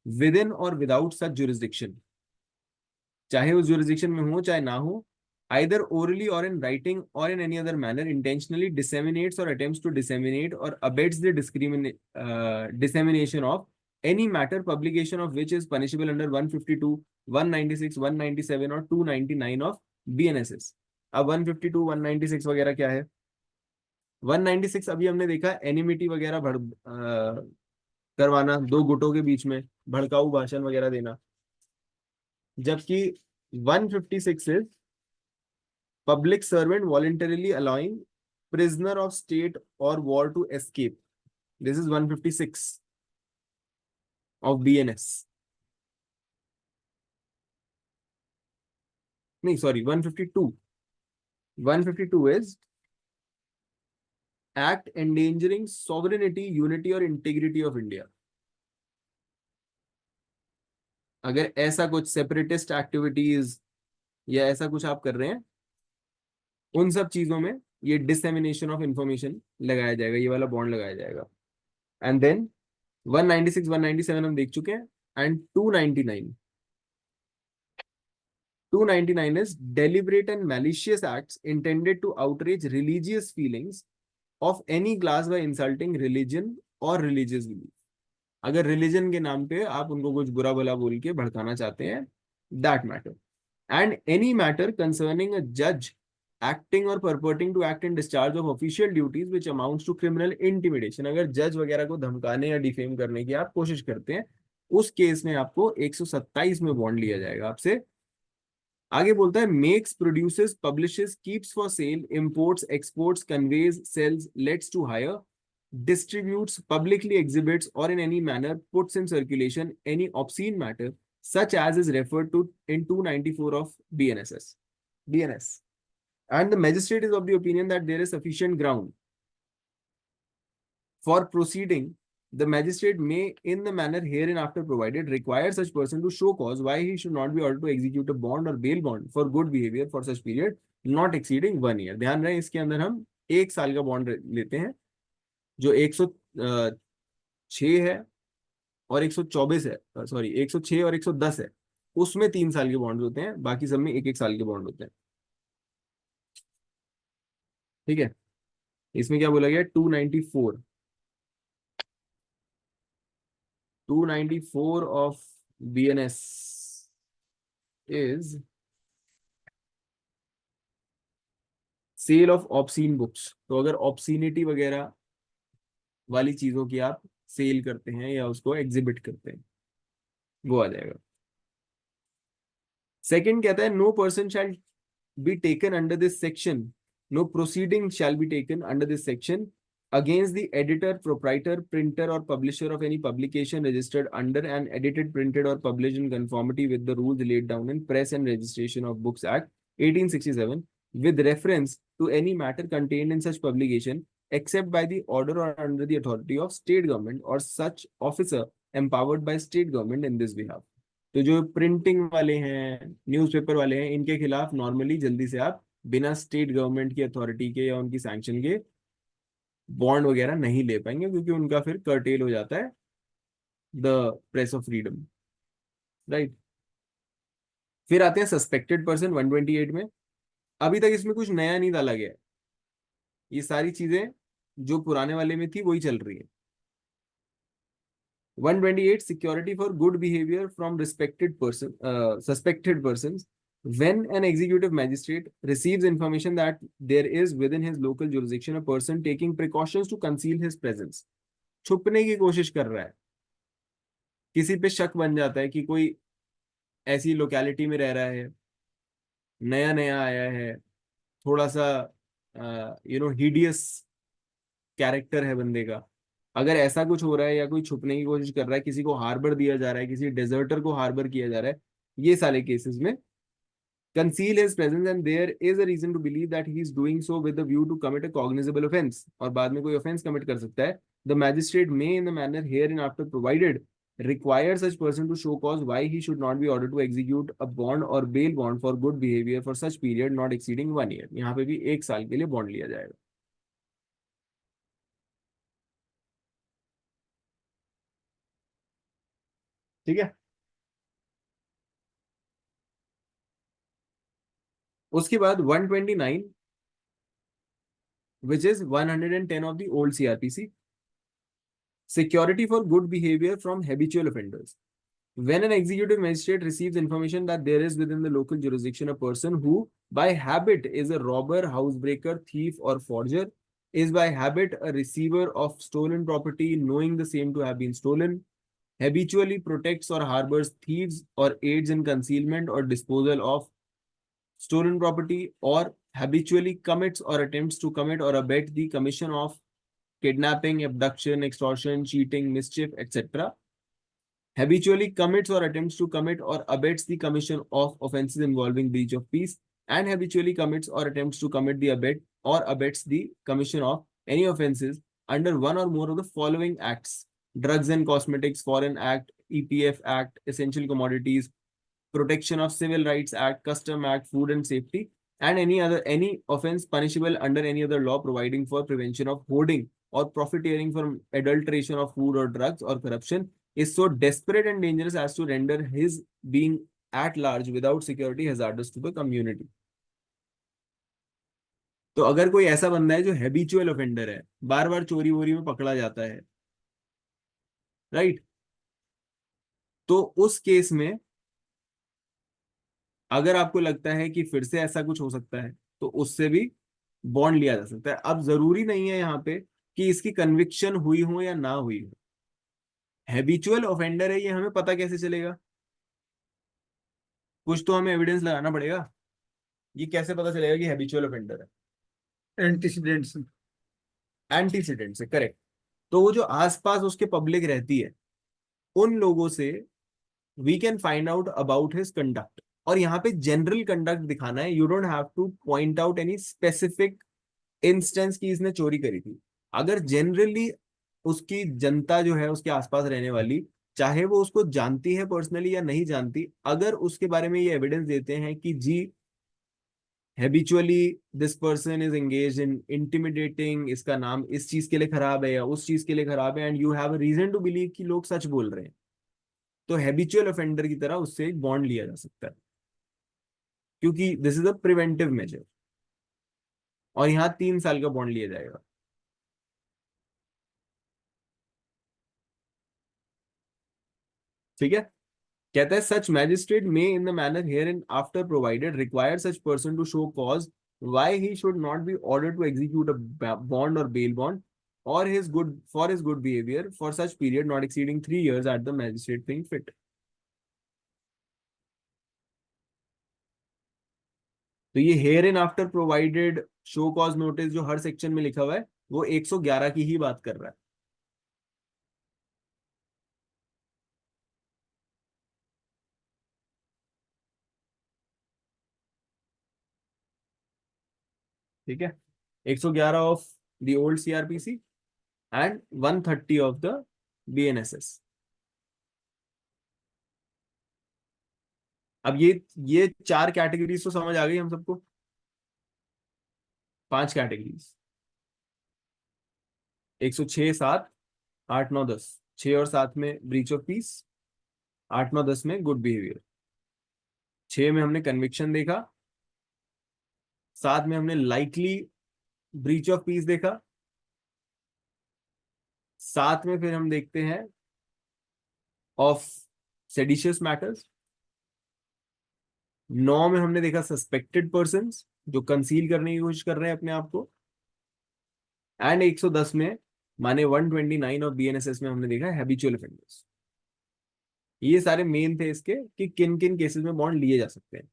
within or without such jurisdiction, चाहे उस jurisdiction में हो चाहे ना हो, either orally or in writing or in any other manner intentionally disseminates or attempts to disseminate or abets the dissemination of any matter publication of which is punishable under 152, 196, 197 और 299 of BNSS. अब 152, 196 वगैरह क्या है? 196 अभी हमने देखा एनिमिटी वगैरह करवाना, दो गुटों के बीच में भड़काऊ भाषण वगैरह देना, जबकि 156 is public servant voluntarily allowing prisoner of state or war to escape. This is 156 of BNS. No, sorry, 152. 152 is act endangering sovereignty, unity or integrity of India. अगर ऐसा कुछ सेपरेटिस्ट एक्टिविटीज या ऐसा कुछ आप कर रहे हैं, उन सब चीजों में ये डिसेमिनेशन ऑफ इंफॉर्मेशन लगाया जाएगा, ये वाला बॉन्ड लगाया जाएगा. एंड देन 196, 197 हम देख चुके हैं, and 299 is deliberate and malicious acts intended to outrage religious feelings of any class by insulting religion or religious belief. अगर रिलीजन के नाम पे आप उनको कुछ बुरा भला बोल के भड़काना चाहते हैं, that matter. And any matter concerning a जज acting or purporting to act in discharge of official duties which amounts to criminal intimidation. अगर जज वगैरह को धमकाने या डिफेम करने की आप कोशिश करते हैं, उस केस में आपको 127 में बॉन्ड लिया जाएगा आपसे. आगे बोलता है makes, produces, publishes, keeps for sale, imports, exports, conveys, sells, lets to hire, distributes, publicly exhibits or in any manner puts in circulation any obscene matter such as is referred to in 294 of BNS. And the magistrate is of the opinion that there is sufficient ground for proceeding. The magistrate may, in the manner hereinafter provided, require such person to show cause why he should not be ordered to execute a bond or bail bond for good behavior for such period not exceeding 1 year. ध्यान रहे इसके अंदर हम 1 साल का bond लेते हैं, जो 106 है और 124 है, सॉरी 106 और 110 है, उसमें 3 साल के बॉन्ड होते हैं, बाकी सब में 1-1 साल के बॉन्ड होते हैं. ठीक है. इसमें क्या बोला गया, 294 of BNS is sale of obscene books. तो अगर ऑब्सीनिटी वगैरह वाली चीजों की आप सेल करते हैं या उसको एग्जिबिट करते हैं, वो आ जाएगा। सेकंड कहता है no person shall be taken under this section, no proceeding shall be taken under this section against the editor, proprietor, printer or publisher of any publication registered under and edited, printed or published in conformity with the rules laid down in Press and Registration of Books Act 1867 with reference to any matter contained in such publication except by the order or under the authority of state government or such officer empowered by state government in this behalf। तो जो printing वाले हैं, newspaper वाले हैं, इनके खिलाफ normally जल्दी से आप बिना स्टेट गवर्नमेंट की अथॉरिटी के या उनकी सैंक्शन के बॉन्ड वगैरह नहीं ले पाएंगे, क्योंकि उनका फिर कर्टेल हो जाता है the press of freedom, right. फिर आते हैं सस्पेक्टेड पर्सन 128 में। अभी तक इसमें कुछ नया नहीं डाला गया है, ये सारी चीजें जो पुराने वाले में थी वही चल रही है। 128 security for good behaviour from respected person, suspected person when an executive magistrate receives information that there is within his local jurisdiction a person taking precautions to conceal his presence, छुपने की कोशिश कर रहा है, किसी पे शक बन जाता है कि कोई ऐसी लोकेलिटी में रह रहा है, नया नया आया है, थोड़ा सा हिडियस कैरेक्टर है बंदे का, अगर ऐसा कुछ हो रहा है या कोई छुपने की कोशिश कर रहा है, किसी को हार्बर दिया जा रहा है, किसी डेजर्टर को हार्बर किया जा रहा है, ये सारे केसेस में conceal his presence and there is a reason to believe that he is doing so with the view to commit a cognizable offense, और बाद में कोई offense commit कर सकता है, the magistrate may in the manner hereinafter provided require such person to show cause why he should not be ordered to execute a bond or bail bond for good behavior for such period not exceeding 1 year। यहाँ पे भी 1 साल के लिए bond लिया जाएगा। ठीक है। उसके बाद 129 which is 110 of the old CRPC, security for good behavior from habitual offenders। When an executive magistrate receives information that there is within the local jurisdiction a person who by habit is a robber, housebreaker, thief or forger, is by habit a receiver of stolen property knowing the same to have been stolen, habitually protects or harbors thieves or aids in concealment or disposal of stolen property, or habitually commits or attempts to commit or abet the commission of kidnapping, abduction, extortion, cheating, mischief, etc., habitually commits or attempts to commit or abets the commission of offenses involving breach of peace, and habitually commits or attempts to commit the abet or abets the commission of any offenses under one or more of the following acts: Drugs and Cosmetics Foreign Act, EPF Act, Essential Commodities, Protection of Civil Rights Act, Custom Act, Food and Safety, and any offense punishable under any other law providing for prevention of hoarding or profiteering from adulteration of food or drugs or corruption is so desperate and dangerous as to render his being at large without security hazardous to the community। तो अगर कोई ऐसा बंदा है जो habitual offender है, बार बार चोरी वोरी में पकड़ा जाता है, राइट, तो उस केस में अगर आपको लगता है कि फिर से ऐसा कुछ हो सकता है तो उससे भी बॉन्ड लिया जा सकता है। अब जरूरी नहीं है यहाँ पे कि इसकी कन्विक्शन हुई हो या ना हुई हो। हैबिचुअल ऑफेंडर है ये हमें पता कैसे चलेगा? कुछ तो हमें एविडेंस लगाना पड़ेगा। ये कैसे पता चलेगा कि हैबिचुअल ऑफेंडर है? एंटीसीडेंट्स, एंटीसीडेंट से, करेक्ट। तो वो जो आसपास उसके पब्लिक रहती है उन लोगों से we can find out about his conduct. और यहाँ पे जनरल कंडक्ट दिखाना है, you don't have to point out any specific instance की इसने चोरी करी थी। अगर जनरली उसकी जनता जो है उसके आसपास रहने वाली, चाहे वो उसको जानती है पर्सनली या नहीं जानती, अगर उसके बारे में ये एविडेंस देते हैं कि जी habitually this person is engage in intimidating, इसका नाम इस चीज के लिए खराब है या उस चीज के लिए खराब है, and you have reason to believe कि लोग सच बोल रहे हैं, तो हैबिचुअल ऑफेंडर की तरह उससे एक बॉन्ड लिया जा सकता है, क्योंकि this is a preventive measure. और यहाँ 3 साल का बॉन्ड लिया जाएगा। ठीक है, कहता है such magistrate may in the manner hereinafter provided require such person to show cause why he should not be order to execute a bond और bail bond or his good for his good behavior for such period not exceeding 3 years at the magistrate think fit. तो ये here in after provided show cause notice जो हर section में लिखा हुआ है वो 111 की ही बात कर रहा है। ठीक है, 111 of the old CrPC and 130 of the BNSS. अब ये 4 कैटेगरीज तो समझ आ गई हम सबको, 5 कैटेगरीज 106, 7, 8, 9, 10, 6 और 7 में ब्रीच ऑफ पीस, 8, 9, 10 में गुड बिहेवियर, 6 में हमने कन्विक्शन देखा, 7 में हमने लाइकली ब्रीच ऑफ पीस देखा, 7 में फिर हम देखते हैं ऑफ सेडिशियस मैटर्स, 9 में हमने देखा सस्पेक्टेड पर्संस जो कंसील करने की कोशिश कर रहे हैं अपने आप को, एंड 110 में माने 129 ऑफ बीएनएसएस में हमने देखा हैबिचुअल ऑफेंडर्स। ये सारे मेन थे इसके कि किन किन केसेस में बॉन्ड लिए जा सकते हैं।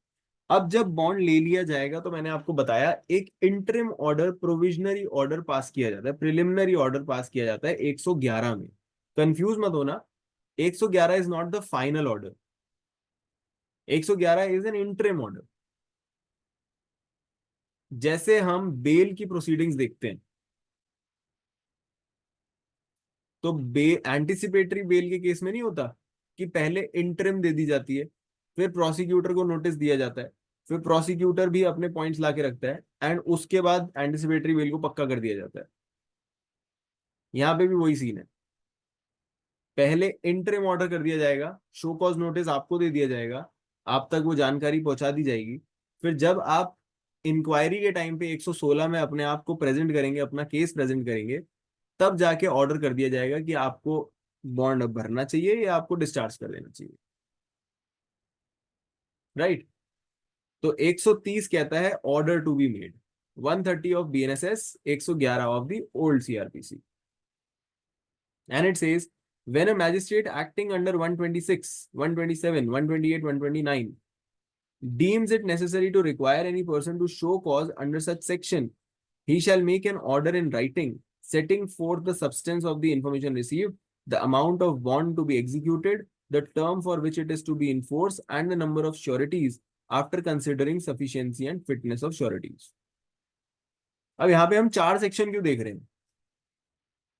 अब जब बॉन्ड ले लिया जाएगा तो मैंने आपको बताया एक interim order, provisionary order pass किया जाता है, प्रिलिमिनरी ऑर्डर पास किया जाता है 111 में। कंफ्यूज मत होना, 111 is not the final order, 111 is an interim order. जैसे हम बेल की प्रोसीडिंग्स देखते हैं तो एंटिसिपेटरी बेल के केस में नहीं होता कि पहले इंटरिम दे दी जाती है, फिर प्रोसिक्यूटर को नोटिस दिया जाता है, फिर प्रोसिक्यूटर भी अपने पॉइंट्स लाके रखता है एंड उसके बाद एंटिसिपेटरी बेल को पक्का कर दिया जाता है। यहां पे भी वही सीन है, पहले इंटरिम ऑर्डर कर दिया जाएगा, शो कॉज नोटिस आपको दे दिया जाएगा, आप तक वो जानकारी पहुंचा दी जाएगी, फिर जब आप इंक्वायरी के टाइम पे 116 में अपने आप को प्रेजेंट करेंगे, अपना केस प्रेजेंट करेंगे, तब जाके ऑर्डर कर दिया जाएगा कि आपको बॉन्ड अब भरना चाहिए या आपको डिस्चार्ज कर देना चाहिए। राइट, तो 130 कहता है order to be made, 130 of BNSS, 111 of the old CrPC, and it says when a magistrate acting under 126, 127, 128, 129 deems it necessary to require any person to show cause under such section, he shall make an order in writing setting forth the substance of the information received, the amount of bond to be executed, the term for which it is to be enforced, and the number of sureties after considering sufficiency and fitness of sureties. अब यहाँ पे हम 4 section क्यों देख रहे हैं?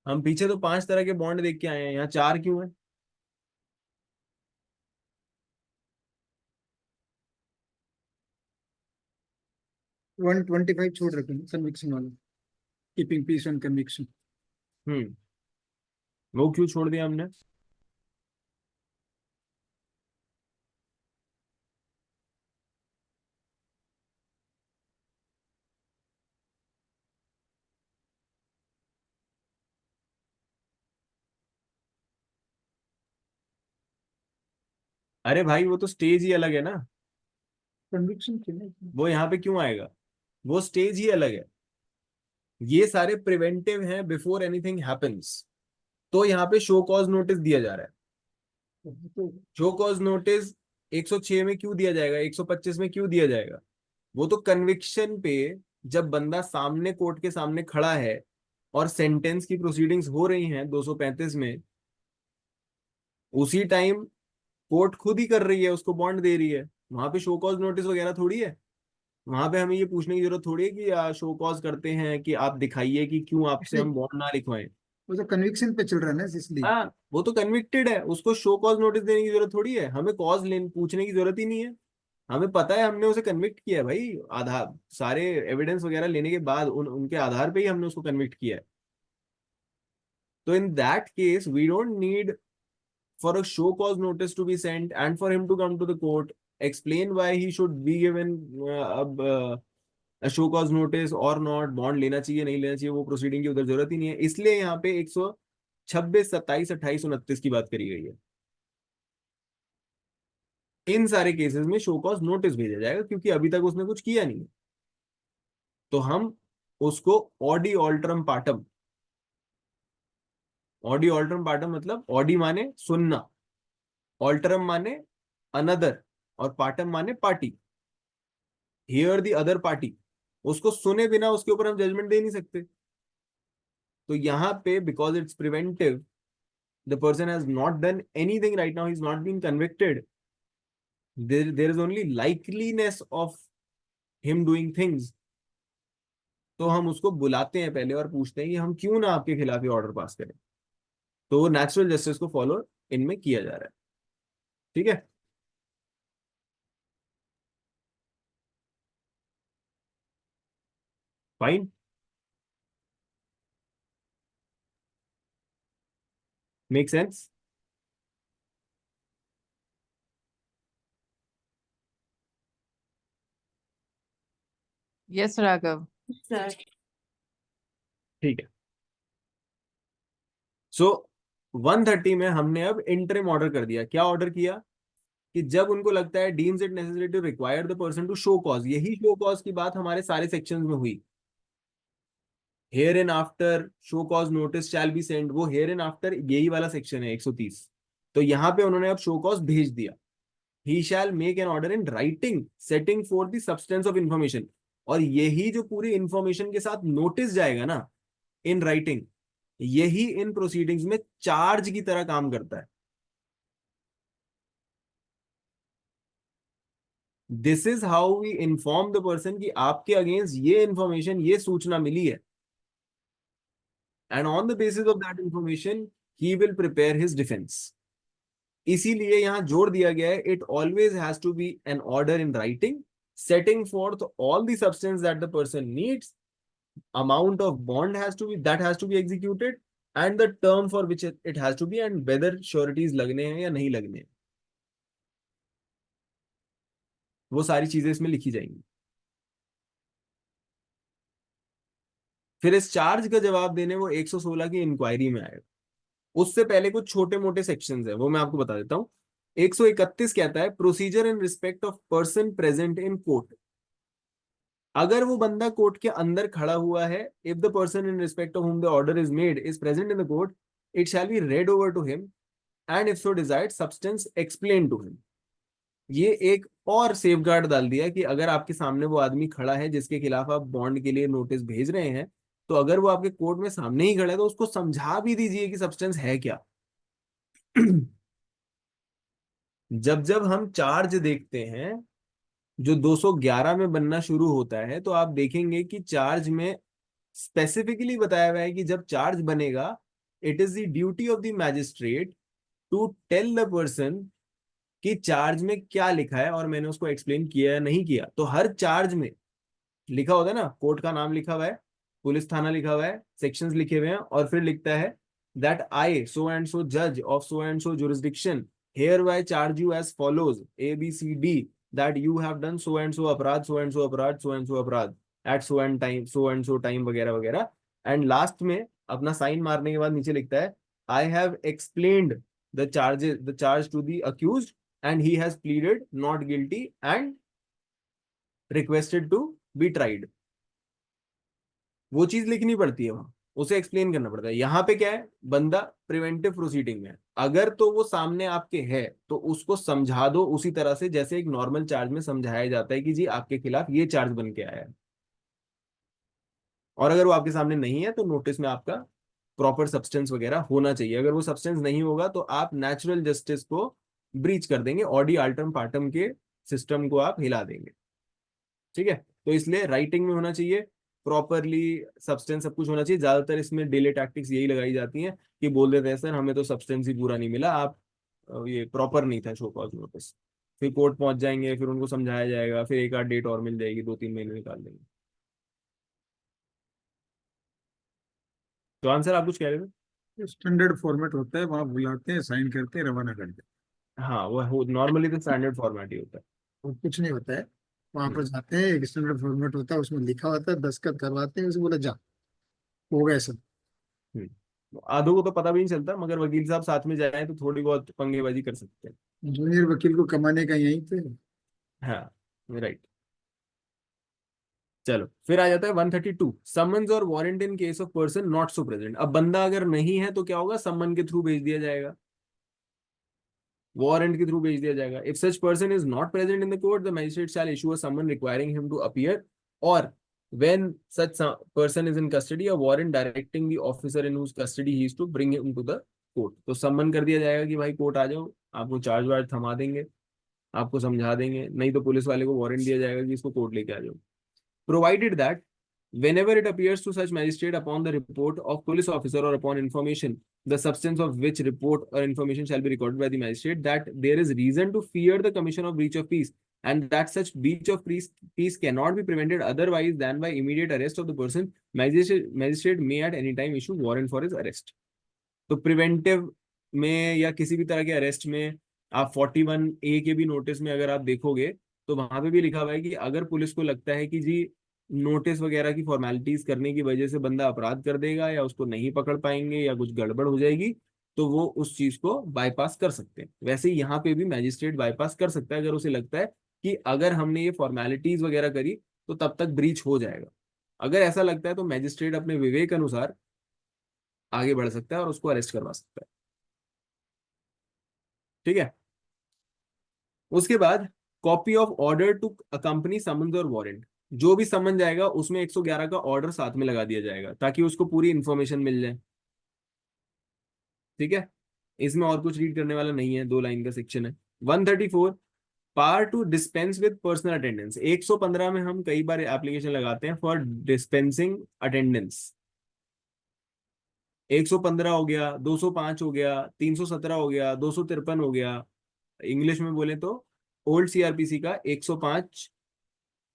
हम पीछे तो 5 तरह के बॉन्ड देख के आए हैं, यहाँ 4 क्यों है? वन 125 छोड़ रखे हैं कन्विक्शन वाले, कीपिंग पीस ऑन कन्विक्शन। वो क्यों छोड़ दिया हमने? अरे भाई वो तो स्टेज ही अलग है ना, कन्विक्शन क्यों? वो यहाँ पे क्यों आएगा? वो स्टेज ही अलग है, ये सारे प्रिवेंटिव हैं बिफोर एनीथिंग हैपेंस। तो यहाँ पे शो कॉज नोटिस दिया जा रहा है। शो कॉज नोटिस 106 में क्यों दिया जाएगा, 125 में क्यों दिया जाएगा? वो तो कन्विक्शन पे जब बंदा सामने कोर्ट के सामने खड़ा है और सेंटेंस की प्रोसीडिंग्स हो रही हैं 235 में, उसी टाइम कोर्ट खुद ही कर रही है, उसको बॉन्ड दे रही है, वहां पे शो कॉज नोटिस वगैरह थोड़ी है। वहां पे हमें ये पूछने की जरूरत थोड़ी है कि शो कॉज करते हैं कि आप दिखाइए कि क्यों आपसे हम बॉन्ड ना लिखवाएं। वो तो कन्विक्शन पे चल रहा है ना, इसलिए। हाँ, वो तो कन्विक्टेड है, उसको शो कॉज नोटिस देने की जरूरत थोड़ी है, हमें कॉज पूछने की जरूरत ही नहीं है। हमें पता है हमने उसे कन्विक्ट किया है भाई, आधार सारे एविडेंस वगैरह लेने के बाद उनके आधार पे ही हमने उसको कन्विक्ट किया है। तो in that case we don't need for a show cause notice to be sent and for him to come to the court, explain why he should be given a show cause notice or not, bond लेना चाहिए नहीं लेना चाहिए, वो proceeding की उधर जरूरत ही नहीं है। इसलिए यहाँ पे 126, 27, 28, 29 की बात करी गई है। इन सारे केसेस में शो कॉज नोटिस भेजा जाएगा, क्योंकि अभी तक उसने कुछ किया नहीं है। तो हम उसको ऑडी ऑल्ट्रम पार्टम, ऑडी ऑल्ट्रम पार्टम मतलब ऑडी माने सुनना, ऑल्टरम माने अनदर, और पार्टम माने party, here the other party. उसको सुने बिना उसके ऊपर हम जजमेंट दे नहीं सकते। तो यहाँ पे because it's preventive, the person has not done anything right now, he's not been convicted, there is only likeliness of him doing things, तो हम उसको बुलाते हैं पहले और पूछते हैं कि हम क्यों ना आपके खिलाफ ये ऑर्डर पास करें। तो वो नेचुरल जस्टिस को फॉलो इनमें किया जा रहा है। ठीक है, fine, make sense. Yes, Raghav. Sir. ठीक है, सो 130 में हमने अब इंटरिम ऑर्डर कर दिया। क्या ऑर्डर किया कि जब उनको लगता है deems it necessary to require the person to show cause, यही शो कॉज की बात हमारे सारे सेक्शंस में हुई। Hereinafter show cause notice shall be send, वो हेयर इन आफ्टर यही वाला सेक्शन है 130। तो यहाँ पे उन्होंने अब शो कॉज भेज दिया। He shall make an order in writing setting for the substance of information, और यही जो पूरी इंफॉर्मेशन के साथ नोटिस जाएगा ना इन राइटिंग, यही इन प्रोसीडिंग्स में चार्ज की तरह काम करता है। This is how we inform the person कि आपके अगेंस्ट ये इंफॉर्मेशन, ये सूचना मिली है, and on the basis of that information he will prepare his defence. इसीलिए यहां जोड़ दिया गया है, it always has to be an order in writing setting forth all the substance that the person needs, amount of bond has to be that has to be executed, and the term for which it has to be, and whether sureties लगने हैं या नहीं लगने हैं, वो सारी चीजें इसमें लिखी जाएंगी। फिर इस चार्ज का जवाब देने वो 116 की इंक्वायरी में आएगा। उससे पहले कुछ छोटे मोटे सेक्शंस है, वो मैं आपको बता देता हूं। 131 कहता है procedure in respect of person present in court. अगर वो बंदा कोर्ट के अंदर खड़ा हुआ है, if the person in respect of whom the order is made is present in the court, it shall be read over to him, and if so desired substance explain to him. ये एक और safeguard डाल दिया कि अगर आपके सामने वो आदमी खड़ा है जिसके खिलाफ आप बॉन्ड के लिए नोटिस भेज रहे हैं, तो अगर वो आपके कोर्ट में सामने ही खड़ा है तो उसको समझा भी दीजिए कि सब्सटेंस है क्या। जब जब हम चार्ज देखते हैं जो 211 में बनना शुरू होता है, तो आप देखेंगे कि चार्ज में स्पेसिफिकली बताया हुआ है कि जब चार्ज बनेगा, it is the duty of the magistrate to tell the person कि चार्ज में क्या लिखा है, और मैंने उसको एक्सप्लेन किया या नहीं किया। तो हर चार्ज में लिखा होता है ना, कोर्ट का नाम लिखा हुआ है, पुलिस थाना लिखा हुआ है, सेक्शंस लिखे हुए हैं, और फिर लिखता है that I so and so जज of so and so jurisdiction hereby charge you as follows ABCD that you have done so and so अपराध, so and so अपराध, so and so अपराध at so and so time वगैरह वगैरह। And last में अपना sign मारने के बाद नीचे लिखता है I have explained the charge to the accused and he has pleaded not guilty and requested to be tried। वो चीज लिखनी पड़ती है वहां, उसे एक्सप्लेन करना पड़ता है। यहाँ पे क्या है, बंदा प्रिवेंटिव प्रोसीडिंग में है, अगर तो वो सामने आपके है तो उसको समझा दो उसी तरह से जैसे एक नॉर्मल चार्ज में समझाया जाता है कि जी आपके खिलाफ ये चार्ज बन के आया है। और अगर वो आपके सामने नहीं है तो नोटिस में आपका प्रॉपर सब्सटेंस वगैरह होना चाहिए। अगर वो सब्सटेंस नहीं होगा तो आप नेचुरल जस्टिस को ब्रीच कर देंगे, ऑडी अल्टरम पार्टम के सिस्टम को आप हिला देंगे। ठीक है, तो इसलिए राइटिंग में होना चाहिए, प्रॉपरली सब्सटेंस सब कुछ होना चाहिए। ज्यादातर इसमें डिले टैक्टिक्स यही लगाई जाती हैं कि बोल देते हैं सर हमें तो सब्सटेंस ही पूरा नहीं मिला, आप ये प्रॉपर नहीं था शो कॉज नोटिस। फिर कोर्ट पहुंच जाएंगे, फिर उनको समझाया जाएगा, फिर एक आध डेट और मिल जाएगी, 2-3 महीने निकाल देंगे। तो आंसर आप कुछ कह रहे थे? स्टैंडर्ड फॉर्मेट होता है, वहां बुलाते हैं, साइन करते हैं, रवाना करते हैं। हाँ, वो नॉर्मली तो स्टैंडर्ड फॉर्मेट ही होता है। और कुछ नहीं होता है, वहां पर जाते हैं, एक स्टैंडर्ड फॉर्मेट होता है, उसमें लिखा होता है, दस्तखत करवाते हैं, उसे बोला जा, हो गया सब। आधो को तो पता भी नहीं चलता, मगर वकील साहब साथ में जाए तो थोड़ी बहुत पंगेबाजी कर सकते हैं। जूनियर वकील को कमाने का यहीं पे। हाँ राइट। चलो फिर आ जाता है 132, समन्स और warrant in case of person not so present. अब बंदा अगर नहीं है तो क्या होगा, समन के थ्रू भेज दिया जाएगा, वारंट के थ्रू भेज दिया जाएगा। If such person is not present in the court, the magistrate shall issue a summon requiring him to appear, और when such person is in custody, a warrant directing the officer in whose custody he is to bring him to the court। तो सम्मन कर दिया जाएगा कि भाई court आ जाओ, आपको चार्ज वार्ज थमा देंगे, आपको समझा देंगे, नहीं तो पुलिस वाले को वारंट दिया जाएगा कि इसको कोर्ट लेके आ जाओ। Provided that whenever it appears to such magistrate upon the report of police officer or upon information, the substance of which report or information shall be recorded by the magistrate, that there is reason to fear the commission of breach of peace, and that such breach of peace cannot be prevented otherwise than by immediate arrest of the person, magistrate may at any time issue warrant for his arrest। तो preventive में या किसी भी तरह के arrest में आप 41A के भी नोटिस में अगर आप देखोगे तो वहां पे भी लिखा हुआ है कि अगर पुलिस को लगता है कि जी नोटिस वगैरह की फॉर्मेलिटीज करने की वजह से बंदा अपराध कर देगा या उसको नहीं पकड़ पाएंगे या कुछ गड़बड़ हो जाएगी, तो वो उस चीज को बाईपास कर सकते हैं। वैसे यहाँ पे भी मैजिस्ट्रेट बाईपास कर सकता है अगर उसे लगता है कि अगर हमने ये फॉर्मेलिटीज वगैरह करी तो तब तक ब्रीच हो जाएगा। अगर ऐसा लगता है तो मैजिस्ट्रेट अपने विवेक अनुसार आगे बढ़ सकता है और उसको अरेस्ट करवा सकता है। ठीक है। उसके बाद copy of order to accompany summons और वारंट, जो भी समन जाएगा उसमें 111 का ऑर्डर साथ में लगा दिया जाएगा ताकि उसको पूरी इंफॉर्मेशन मिल जाए। ठीक है, इसमें और कुछ रीड करने वाला नहीं है, 2 लाइन का सेक्शन है। 134, power to dispense with personal attendance. 115 में हम कई बार एप्लीकेशन लगाते हैं फॉर डिस्पेंसिंग अटेंडेंस। 115 हो गया, 205 हो गया, 317 हो गया, 253 हो गया। इंग्लिश में बोले तो ओल्ड सीआरपीसी का 105,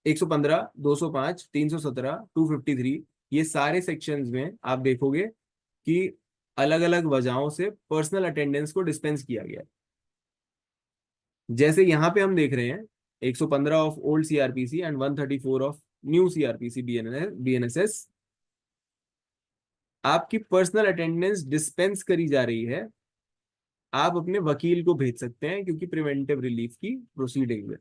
115, 205, 317, 253, ये सारे सेक्शंस में आप देखोगे कि अलग अलग वजहों से पर्सनल अटेंडेंस को डिस्पेंस किया गया। जैसे यहाँ पे हम देख रहे हैं 115 of old CrPC and 134 of new CrPC BNSS, आपकी पर्सनल अटेंडेंस डिस्पेंस करी जा रही है, आप अपने वकील को भेज सकते हैं क्योंकि प्रिवेंटिव रिलीफ की प्रोसीडिंग में।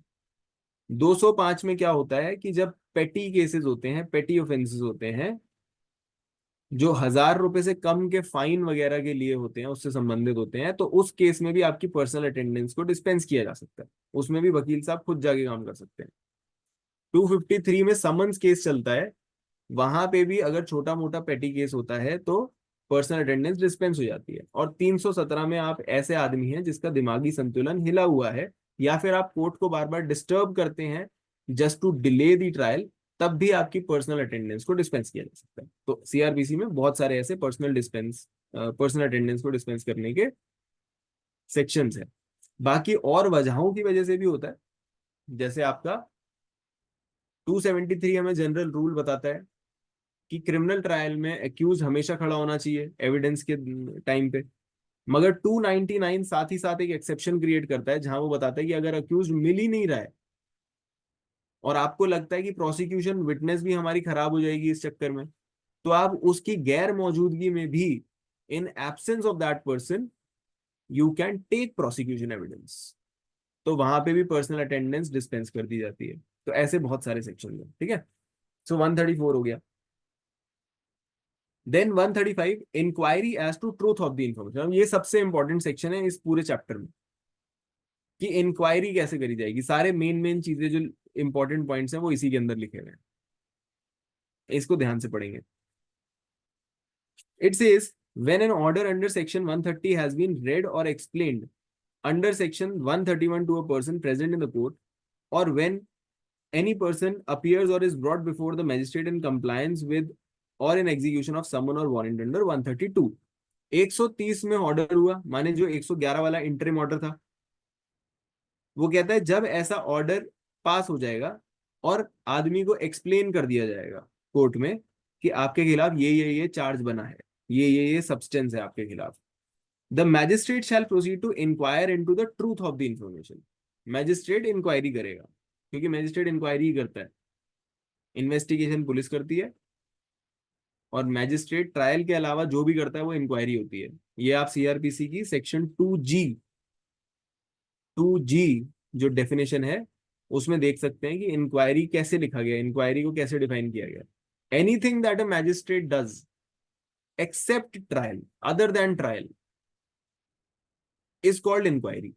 205 में क्या होता है कि जब पेटी केसेस होते हैं, पेटी ऑफेंसेस होते हैं, जो 1000 रुपए से कम के फाइन वगैरह के लिए होते हैं, उससे संबंधित होते हैं, तो उस केस में भी आपकी पर्सनल अटेंडेंस को डिस्पेंस किया जा सकता है। उसमें भी वकील साहब खुद जाके काम कर सकते हैं। 253 में समन्स केस चलता है, वहां पे भी अगर छोटा मोटा पेटी केस होता है तो पर्सनल अटेंडेंस डिस्पेंस हो जाती है। और 317 में आप ऐसे आदमी हैं जिसका दिमागी संतुलन हिला हुआ है या फिर आप कोर्ट को बार बार डिस्टर्ब करते हैं just to delay the trial, तब भी आपकी पर्सनल अटेंडेंस को डिस्पेंस किया जा सकता है। तो सीआरपीसी में बहुत सारे ऐसे पर्सनल अटेंडेंस को डिस्पेंस करने के सेक्शंस हैं। बाकी और वजहों की वजह से भी होता है, जैसे आपका 273 हमें जनरल रूल बताता है कि क्रिमिनल ट्रायल में एक्यूज हमेशा खड़ा होना चाहिए एविडेंस के टाइम पे, मगर 299 साथ ही साथ एक एक्सेप्शन क्रिएट करता है जहां वो बताता है कि अगर अक्यूज मिल ही नहीं रहा है और आपको लगता है कि प्रोसिक्यूशन विटनेस भी हमारी खराब हो जाएगी इस चक्कर में, तो आप उसकी गैर मौजूदगी में भी, in absence of that person, you can take prosecution evidence. तो वहां पे भी पर्सनल अटेंडेंस डिस्पेंस कर दी जाती है। तो ऐसे बहुत सारे सेक्शन हैं। ठीक है, सो 134 हो गया। Then 135, inquiry as to truth of the information. ये सबसे इंपॉर्टेंट सेक्शन है इस पूरे चैप्टर में कि इंक्वायरी कैसे करी जाएगी। सारे मेन चीजें जो इंपॉर्टेंट पॉइंट्स हैं वो इसी के अंदर लिखे हुए हैं, इसको ध्यान से पढ़ेंगे। It says when an order under section 130 has been read or explained under section 131 to a person present in the court, और when any person appears or is brought before the magistrate in compliance with or in execution of summon or warrant under 132। 130 में order हुआ, माने जो 111 वाला interim order था, वो कहता है जब ऐसा ऑर्डर पास हो जाएगा और आदमी को एक्सप्लेन कर दिया जाएगा कोर्ट में कि आपके खिलाफ ये चार्ज बना है, ये सब्सटेंस है आपके खिलाफ, the magistrate shall proceed to inquire into the truth of the information. Magistrate inquiry करेगा, क्योंकि मैजिस्ट्रेट इंक्वायरी ही करता है, इन्वेस्टिगेशन पुलिस करती है और मैजिस्ट्रेट ट्रायल के अलावा जो भी करता है वो इंक्वायरी होती है। ये आप सीआरपीसी की सेक्शन 2G 2G जो डेफिनेशन है उसमें देख सकते हैं कि इंक्वायरी कैसे लिखा गया, इंक्वायरी को कैसे डिफाइन किया गया। Anything that a magistrate does except trial other than trial is called inquiry.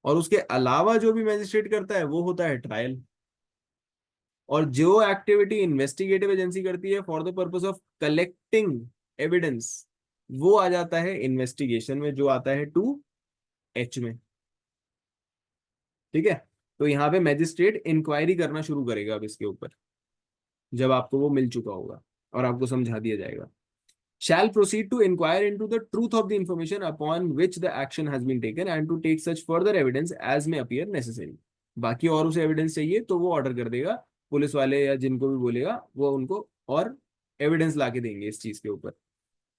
और उसके अलावा जो भी मैजिस्ट्रेट करता है वो होता है ट्रायल। और जो एक्टिविटी इन्वेस्टिगेटिव एजेंसी करती है for the purpose of collecting evidence वो आ जाता है इन्वेस्टिगेशन में, जो आता है 2H में। ठीक है, तो यहाँ पे मैजिस्ट्रेट इंक्वायरी करना शुरू करेगा अब इसके ऊपर, जब आपको वो मिल चुका होगा और आपको समझा दिया जाएगा। shall proceed to inquire into the truth of the information upon which the action has been taken and to take such further evidence as may appear necessary। बाकी और उसे एविडेंस चाहिए तो वो ऑर्डर कर देगा, पुलिस वाले या जिनको भी बोलेगा वो उनको और एविडेंस लाके देंगे इस चीज के ऊपर।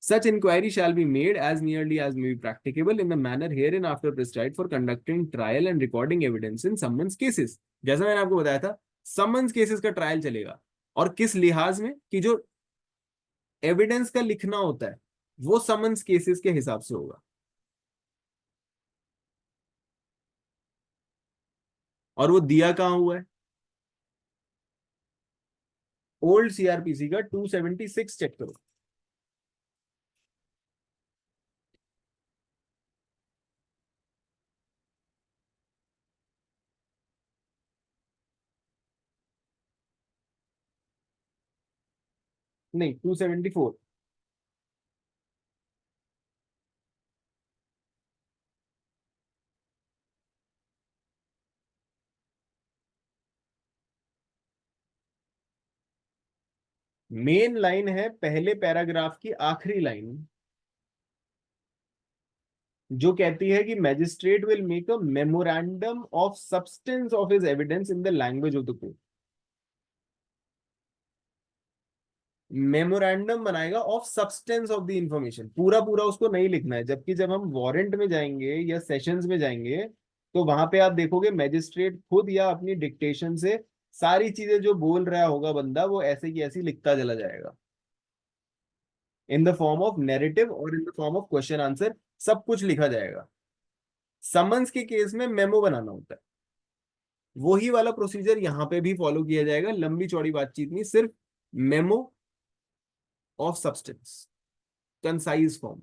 Such inquiry shall be made as nearly as may be practicable in the manner hereinafter prescribed for conducting trial and recording evidence in summons cases। जैसा मैंने आपको बताया था, summons cases का ट्रायल चलेगा, और किस लिहाज में कि जो एविडेंस का लिखना होता है वो समन्स केसेस के हिसाब से होगा। और वो दिया कहां हुआ है? ओल्ड सीआरपीसी का 276 चेक करो। नहीं, 274। मेन लाइन है पहले पैराग्राफ की आखिरी लाइन, जो कहती है कि magistrate will make a memorandum of substance of his evidence in the language of the court. Memorandum बनाएगा of substance of the information, पूरा पूरा उसको नहीं लिखना है। जबकि जब हम वारंट में जाएंगे या सेशंस में जाएंगे तो वहां पे आप देखोगे मैजिस्ट्रेट खुद या अपनी डिक्टेशन से सारी चीजें जो बोल रहा होगा बंदा वो ऐसे की ऐसी लिखता चला जाएगा, in the form of narrative or in the form of question answer, सब कुछ लिखा जाएगा। समन्स के केस में मेमो बनाना होता है, वही वाला प्रोसीजर यहाँ पे भी फॉलो किया जाएगा। लंबी चौड़ी बातचीत नहीं, सिर्फ memo of substance, concise form.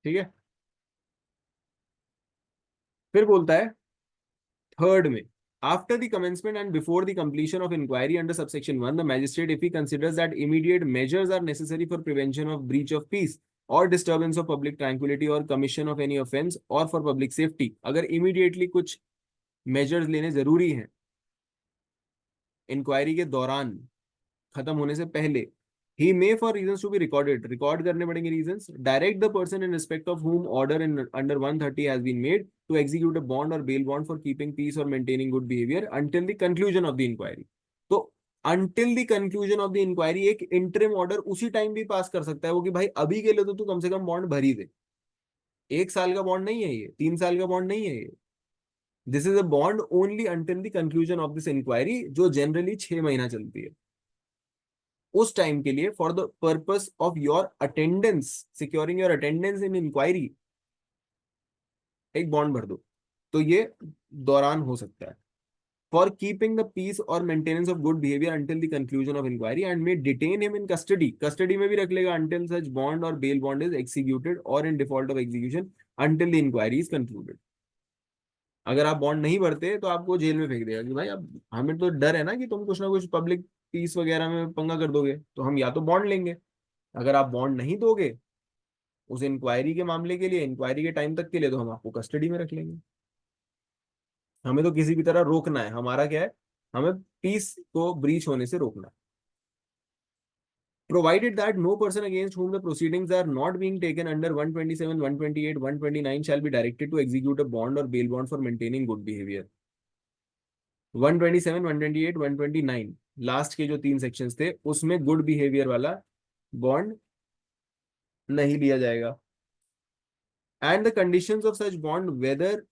ठीक है, फिर बोलता है थर्ड में, after the commencement and before the completion of inquiry under subsection 1, the magistrate, if he considers that immediate measures are necessary for prevention of breach of peace or disturbance of public tranquility or commission of any offense or for public safety, अगर immediately कुछ measures लेने जरूरी हैं inquiry के दौरान, खत्म होने से पहले, he may for reasons to be recorded, record करने पड़ेंगे reasons, direct the person in respect of whom order in under 130 has been made to execute a bond or bail bond for keeping peace or maintaining good behavior until the conclusion of the inquiry। तो until the conclusion of the inquiry एक interim order उसी time भी पास कर सकता है वो, कि भाई अभी के लिए तो तू कम से कम बॉन्ड भर ही दे। 1 साल का बॉन्ड नहीं है ये, 3 साल का बॉन्ड नहीं है ये। This is a bond only until the conclusion of this inquiry, जो जनरली 6 महीना चलती है। उस टाइम के लिए for the purpose of your attendance, securing your attendance in inquiry, एक बॉन्ड भर दो। तो ये दौरान हो सकता है। फॉर कीपिंग द पीस और maintenance of good behaviour until the conclusion of inquiry and may detain him in custody, custody में भी रख लेगा अंटिल सच बॉन्ड और बेल बॉन्ड इज एक्सिक्यूटेड और in default of execution until the inquiry is concluded. अगर आप bond नहीं भरते तो आपको जेल में फेंक देगा कि भाई अब हमें तो डर है ना कि तुम कुछ ना कुछ पब्लिक पीस वगैरह में पंगा कर दोगे, तो हम या तो बॉन्ड लेंगे। अगर आप बॉन्ड नहीं दोगे उस इंक्वायरी के मामले के लिए, इंक्वायरी के टाइम तक के लिए, तो हम आपको कस्टडी में रख लेंगे। हमें तो किसी भी तरह रोकना है, हमारा क्या है, हमें पीस को ब्रीच होने से रोकना है। Provided that no person against whom the proceedings are not being taken under 127, 128, 129 shall be directed to execute a bond or bail bond for maintaining good behavior। 127, 128, 129 last के जो 3 सेक्शंस थे उसमें good behaviour वाला bond नहीं लिया जाएगा। And the conditions of such bond whether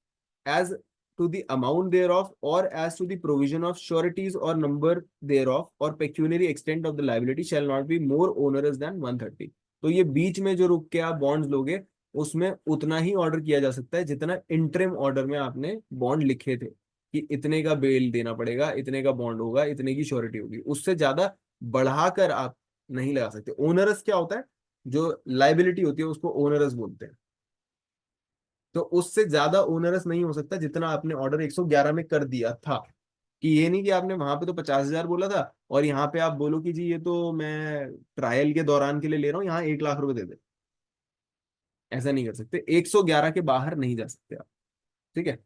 as to the amount thereof or as to the provision of sureties or number thereof or pecuniary extent of the liability shall not be more onerous than 130. तो ये बीच में जो रुक के आप bonds लोगे उसमें उतना ही ऑर्डर किया जा सकता है जितना इंटरिम ऑर्डर में आपने बॉन्ड लिखे थे कि इतने का बेल देना पड़ेगा, इतने का बॉन्ड होगा, इतने की श्योरिटी होगी, उससे ज्यादा बढ़ाकर आप नहीं लगा सकते। ओनरस क्या होता है? जो लाइबिलिटी होती है उसको ओनरस बोलते हैं। तो उससे ज्यादा ओनरस नहीं हो सकता जितना आपने ऑर्डर 111 में कर दिया था। कि ये नहीं कि आपने वहां पे तो 50,000 बोला था और यहाँ पे आप बोलो कि जी ये तो मैं ट्रायल के दौरान के लिए ले रहा हूँ, यहाँ 1 लाख रुपए दे दे। ऐसा नहीं कर सकते, 111 के बाहर नहीं जा सकते आप। ठीक है।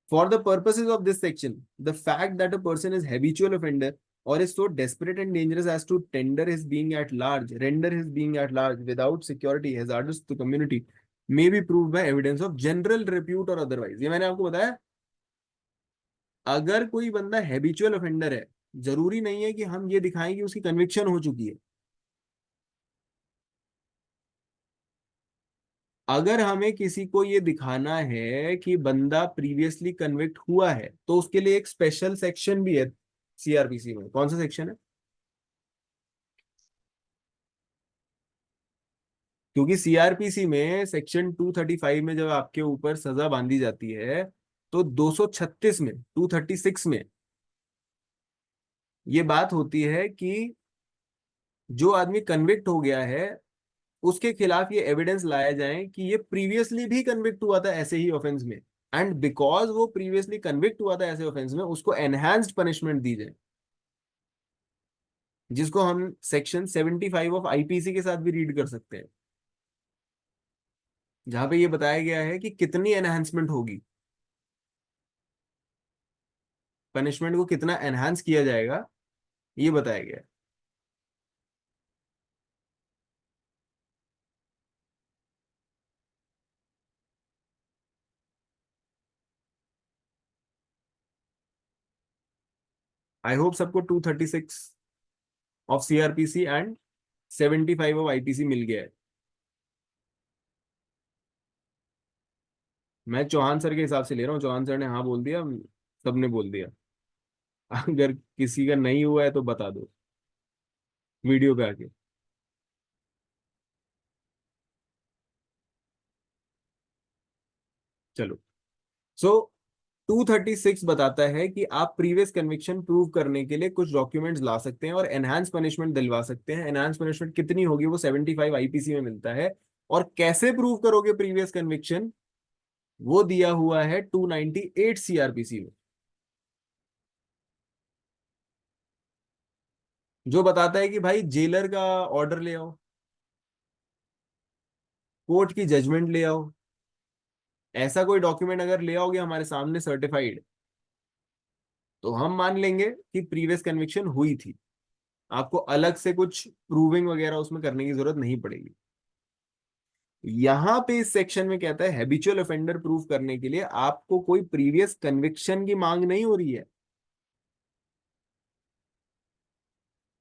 For the purposes of this section, the fact that a person is habitual offender or is so desperate and dangerous as to render his being at large without security hazardous to the community may be proved by evidence of general repute or otherwise। ये मैंने आपको बताया, अगर कोई बंदा habitual offender है, जरूरी नहीं है कि हम ये दिखाएं कि उसकी कन्विक्शन हो चुकी है। अगर हमें किसी को ये दिखाना है कि बंदा प्रीवियसली कन्विक्ट हुआ है तो उसके लिए एक स्पेशल सेक्शन भी है सीआरपीसी में। कौन सा सेक्शन है? क्योंकि सीआरपीसी में सेक्शन 235 में जब आपके ऊपर सजा बांधी जाती है तो 236 में 236 में ये बात होती है कि जो आदमी कन्विक्ट हो गया है उसके खिलाफ ये एविडेंस लाया जाए कि ये प्रीवियसली भी कन्विक्ट हुआ था ऐसे ही ऑफेंस में, एंड बिकॉज वो प्रीवियसली कन्विक्ट हुआ था ऐसे ऑफेंस में उसको एनहांस्ड पनिशमेंट दी जाए, जिसको हम सेक्शन 75 ऑफ आईपीसी के साथ भी रीड कर सकते हैं, जहां पे ये बताया गया है कि कितनी एनहांसमेंट होगी, पनिशमेंट को कितना एनहांस किया जाएगा, ये बताया गया है। आई होप सबको 236 of CrPC and 75 of IPC मिल गया है। मैं चौहान सर के हिसाब से ले रहा हूँ, चौहान सर ने हाँ बोल दिया, सबने बोल दिया। अगर किसी का नहीं हुआ है तो बता दो वीडियो पे आके। चलो, सो 236 बताता है कि आप प्रीवियस कन्विक्शन प्रूव करने के लिए कुछ डॉक्यूमेंट्स ला सकते हैं और एनहांस पनिशमेंट दिलवा सकते हैं। एनहांस पनिशमेंट कितनी होगी वो 75 आईपीसी में मिलता है। और कैसे प्रूव करोगे प्रीवियस कन्विक्शन, वो दिया हुआ है 298 सीआरपीसी में, जो बताता है कि भाई जेलर का ऑर्डर ले आओ, कोर्ट की जजमेंट ले आओ, ऐसा कोई डॉक्यूमेंट अगर ले आओगे हमारे सामने सर्टिफाइड, तो हम मान लेंगे कि प्रीवियस कन्विक्शन हुई थी। आपको अलग से कुछ प्रूविंग वगैरह उसमें करने की जरूरत नहीं पड़ेगी। यहां पे इस सेक्शन में कहता है हैबिचुअल ऑफेंडर प्रूव करने के लिए आपको कोई प्रीवियस कन्विक्शन की मांग नहीं हो रही है।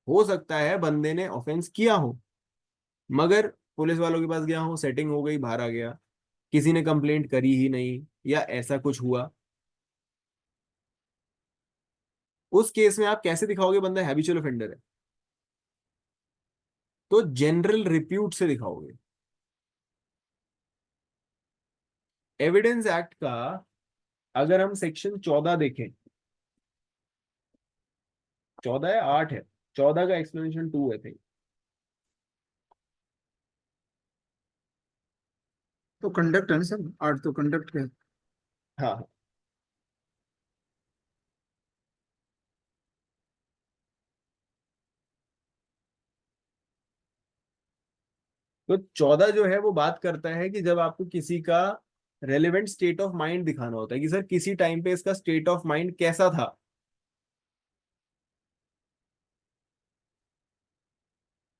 हो सकता है बंदे ने ऑफेंस किया हो मगर पुलिस वालों के पास गया हो, सेटिंग हो गई, बाहर आ गया, किसी ने कंप्लेंट करी ही नहीं या ऐसा कुछ हुआ। उस केस में आप कैसे दिखाओगे बंदा हैबिचुअल ऑफेंडर है? तो जनरल रिप्यूट से दिखाओगे। एविडेंस एक्ट का अगर हम सेक्शन 14 देखें, 14 या 8 है, 14 का एक्सप्लेनेशन 2 है थे। तो कंडक्ट है ना सर, 8 तो कंडक्ट का है। हाँ, तो 14 जो है वो बात करता है कि जब आपको किसी का रेलेवेंट स्टेट ऑफ माइंड दिखाना होता है कि सर किसी टाइम पे इसका स्टेट ऑफ माइंड कैसा था,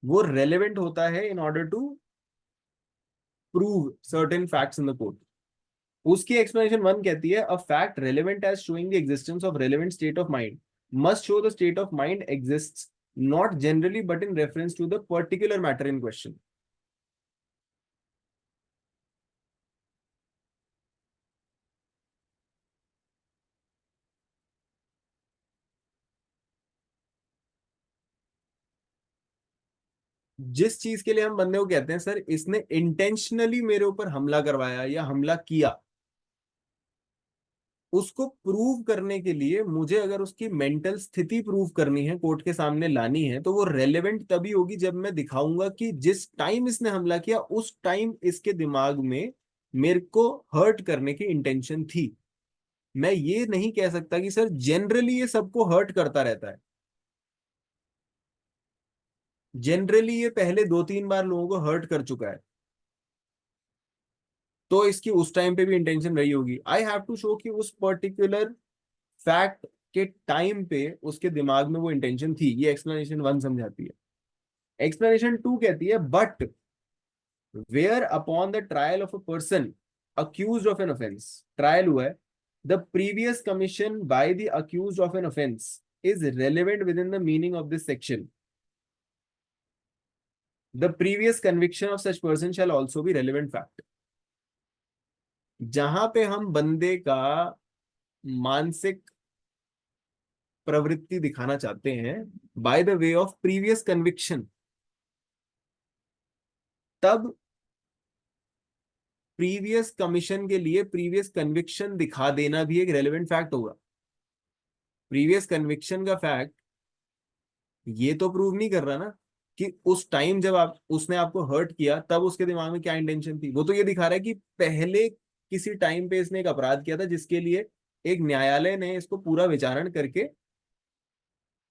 वो रेलेवेंट होता है in order to prove certain facts in the court. उसकी एक्सप्लेनेशन 1 कहती है a fact relevant as showing the existence of relevant state of mind must show the state of mind exists not generally but in reference to the particular matter in question. जिस चीज के लिए हम बंदे को कहते हैं सर इसने इंटेंशनली मेरे ऊपर हमला करवाया या हमला किया, उसको प्रूव करने के लिए मुझे अगर उसकी मेंटल स्थिति प्रूव करनी है, कोर्ट के सामने लानी है, तो वो रेलेवेंट तभी होगी जब मैं दिखाऊंगा कि जिस टाइम इसने हमला किया उस टाइम इसके दिमाग में मेरे को हर्ट करने की इंटेंशन थी। मैं ये नहीं कह सकता कि सर जनरली ये सबको हर्ट करता रहता है, जनरली ये पहले 2-3 बार लोगों को हर्ट कर चुका है तो इसकी उस टाइम पे भी इंटेंशन रही होगी। आई हैव टू शो कि उस पर्टिकुलर फैक्ट के टाइम पे उसके दिमाग में वो इंटेंशन थी। ये एक्सप्लेनेशन 1 समझाती है। एक्सप्लेनेशन 2 कहती है but where upon the trial of a person accused of an offence, trial हुआ है, the previous commission by the accused of an offence is relevant within the meaning of this section, the previous conviction of such person shall also be relevant fact. जहां पे हम बंदे का मानसिक प्रवृत्ति दिखाना चाहते हैं by the way of previous conviction, तब प्रीवियस कमीशन के लिए प्रीवियस कन्विक्शन दिखा देना भी एक रेलेवेंट फैक्ट होगा। प्रीवियस कन्विक्शन का फैक्ट ये तो प्रूव नहीं कर रहा ना कि उस टाइम जब आप उसने आपको हर्ट किया तब उसके दिमाग में क्या इंटेंशन थी, वो तो ये दिखा रहा है कि पहले किसी टाइम पे इसने एक अपराध किया था जिसके लिए एक न्यायालय ने इसको पूरा विचारण करके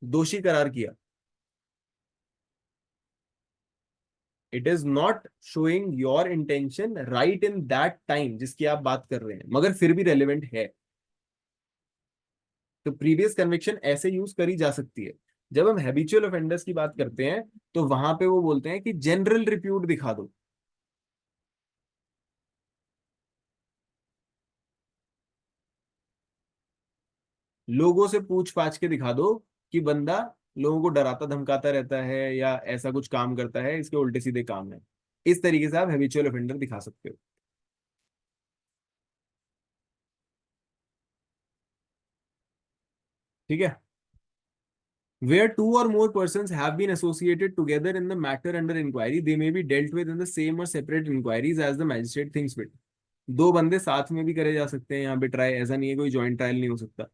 दोषी करार किया। It is not showing your intention right in that time जिसकी आप बात कर रहे हैं, मगर फिर भी रेलेवेंट है। तो प्रीवियस कन्विक्शन ऐसे यूज करी जा सकती है। जब हम हैबिचुअल ऑफेंडर्स की बात करते हैं तो वहां पे वो बोलते हैं कि जनरल रिप्यूट दिखा दो। लोगों से पूछ पाछ के दिखा दो कि बंदा लोगों को डराता धमकाता रहता है या ऐसा कुछ काम करता है, इसके उल्टे सीधे काम है। इस तरीके से आप हैबिचुअल ऑफेंडर दिखा सकते हो। ठीक है। Where two or more persons have been associated together in the matter under inquiry, they may be dealt with in the same or separate inquiries as the magistrate thinks fit. दो बंदे साथ में भी करे जा सकते हैं यहाँ पे ट्राई, ऐसा नहीं है कोई जॉइंट ट्रायल नहीं हो सकता।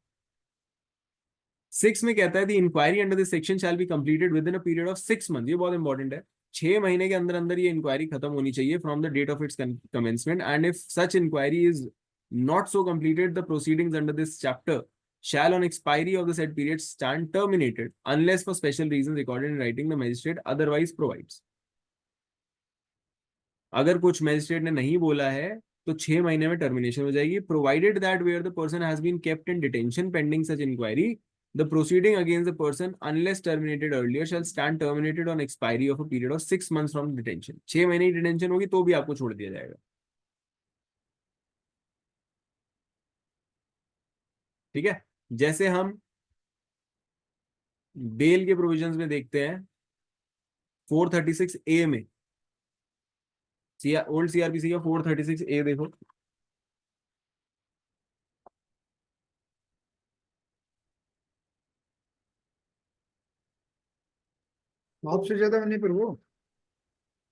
6 में कहता है the inquiry under this section shall be completed within a period of 6 month. ये बहुत इंपॉर्टेंट है। 6 महीने के अंदर अंदर ये इंक्वायरी खत्म होनी चाहिए from the date of its commencement, and if such inquiry is not so completed the proceedings under this chapter shall on expiry of the said period stand terminated unless for special reasons recorded in writing the magistrate otherwise provides। अगर कुछ magistrate ने नहीं बोला है तो 6 महीने में termination हो जाएगी, provided that where the person has been kept in detention pending such inquiry the proceeding against the person unless terminated earlier shall stand terminated on expiry of a period of 6 months from detention. 6 महीने की detention होगी तो भी आपको छोड़ दिया जाएगा। ठीक है। जैसे हम बेल के प्रोविजंस में देखते हैं 436A में, ओल्ड सीआरपीसी का 436A देखो। आपसे ज्यादा नहीं पर वो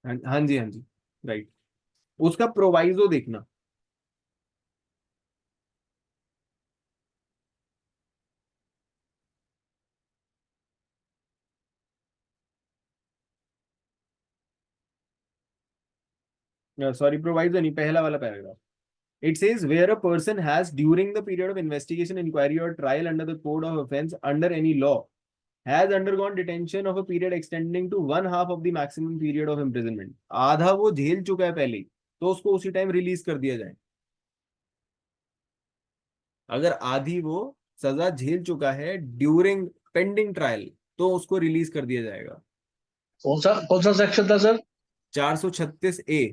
हाँ जी, हाँ जी, राइट। उसका प्रोवाइजो देखना। सॉरी, प्रोवाइजो नहीं, पहला वाला paragraph. It says where a person has during the period of investigation, inquiry or trial under the code of offense under any law has undergone detention of a period extending to 1/2 of the maximum period of imprisonment। आधा वो झेल चुका है पहले तो उसको उसी time release कर दिया जाए। अगर आधी वो सजा झेल चुका है ड्यूरिंग पेंडिंग ट्रायल तो उसको रिलीज कर दिया जाएगा। कौन सा सेक्शन था सर? 436A,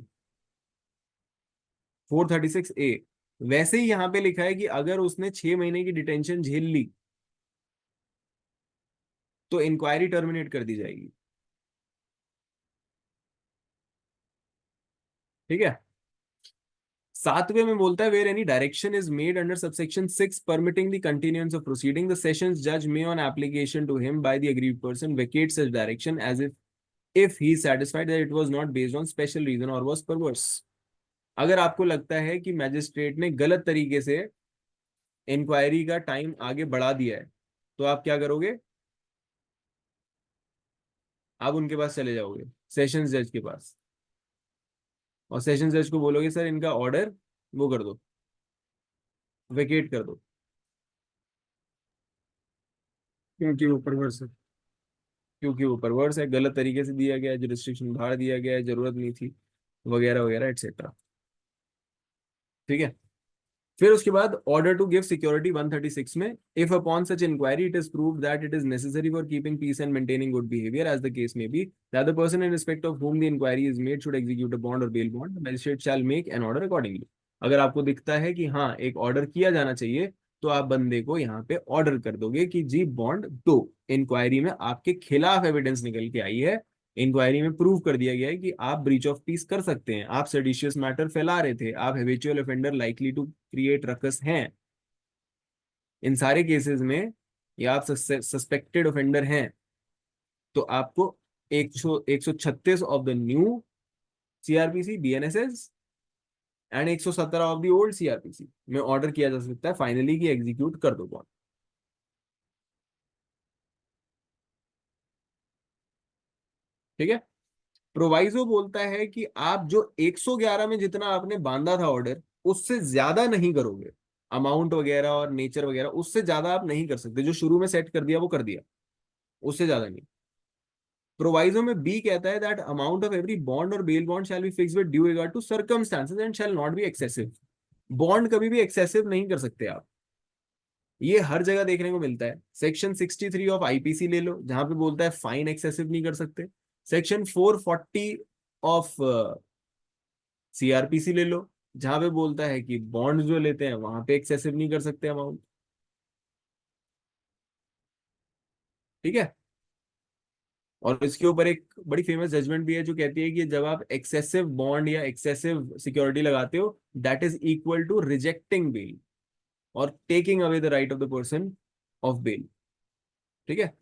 436A। वैसे ही यहाँ पे लिखा है कि अगर उसने 6 महीने की डिटेंशन झेल ली तो इंक्वायरी टर्मिनेट कर दी जाएगी। ठीक है। 7वें में बोलता है where any direction is made under subsection 6 permitting the continuance of proceeding the sessions जज may on application to him by the aggrieved person vacate such direction as if if he is satisfied that it was not based on special reason or was perverse. अगर आपको लगता है कि magistrate ने गलत तरीके से इंक्वायरी का टाइम आगे बढ़ा दिया है, तो आप क्या करोगे? आप उनके पास चले जाओगे, सेशंस जज के पास, और सेशंस जज को बोलोगे सर इनका ऑर्डर वो कर दो, वेकेट कर दो, क्योंकि वो परवर्स है। क्योंकि वो परवर्स है, गलत तरीके से दिया गया है, जो रिस्ट्रिक्शन बाहर दिया गया है, जरूरत नहीं थी, वगैरह वगैरह एटसेट्रा। ठीक है। फिर उसके बाद ऑर्डर टू गिव सिक्योरिटी 136 में, if upon such inquiry it is proved that it is necessary for keeping peace and maintaining good behaviour as the case may be, that the person in respect of whom the inquiry is made should execute a bond or bail bond, the magistrate shall make an order accordingly. अगर आपको दिखता है कि हाँ एक order किया जाना चाहिए, तो आप बंदे को यहाँ पे ऑर्डर कर दोगे कि जी बॉन्ड दो, इंक्वायरी में आपके खिलाफ एविडेंस निकल के आई है, इंक्वायरी में प्रूव कर दिया गया है कि आप ब्रीच ऑफ पीस कर सकते हैं, आप सेडिशियस मैटर फैला रहे थे, आप habitual offender likely to create ruckus हैं, इन सारे केसेस में या आप सस्पेक्टेड ऑफेंडर हैं, तो आपको 136 of the new CrPC BNSS and 117 of the old CrPC में ऑर्डर किया जा सकता है फाइनली कि एग्जीक्यूट कर दो बॉन्ड। ठीक है। प्रोवाइजो बोलता है कि आप जो 111 में जितना आपने बांधा था ऑर्डर, उससे ज्यादा नहीं करोगे, अमाउंट वगैरह और नेचर वगैरह उससे ज्यादा आप नहीं कर सकते, जो शुरू में सेट कर दिया वो कर दिया, उससे ज्यादा नहीं। प्रोवाइजो में बी कहता है that amount of every bond और bail bond shall be fixed with due regard to circumstances and shall not be excessive. Bond कभी भी एक्सेसिव नहीं कर सकते आप, ये हर जगह देखने को मिलता है। सेक्शन 63 ऑफ आईपीसी ले लो, जहां पे बोलता है फाइन एक्सेसिव नहीं कर सकते। सेक्शन 440 ऑफ सीआरपीसी ले लो, जहां पे बोलता है कि बॉन्ड जो लेते हैं वहां पे एक्सेसिव नहीं कर सकते अमाउंट। ठीक है। और इसके ऊपर एक बड़ी फेमस जजमेंट भी है जो कहती है कि जब आप एक्सेसिव बॉन्ड या एक्सेसिव सिक्योरिटी लगाते हो, that is equal to rejecting bail और taking away the right of the person of bail. ठीक है।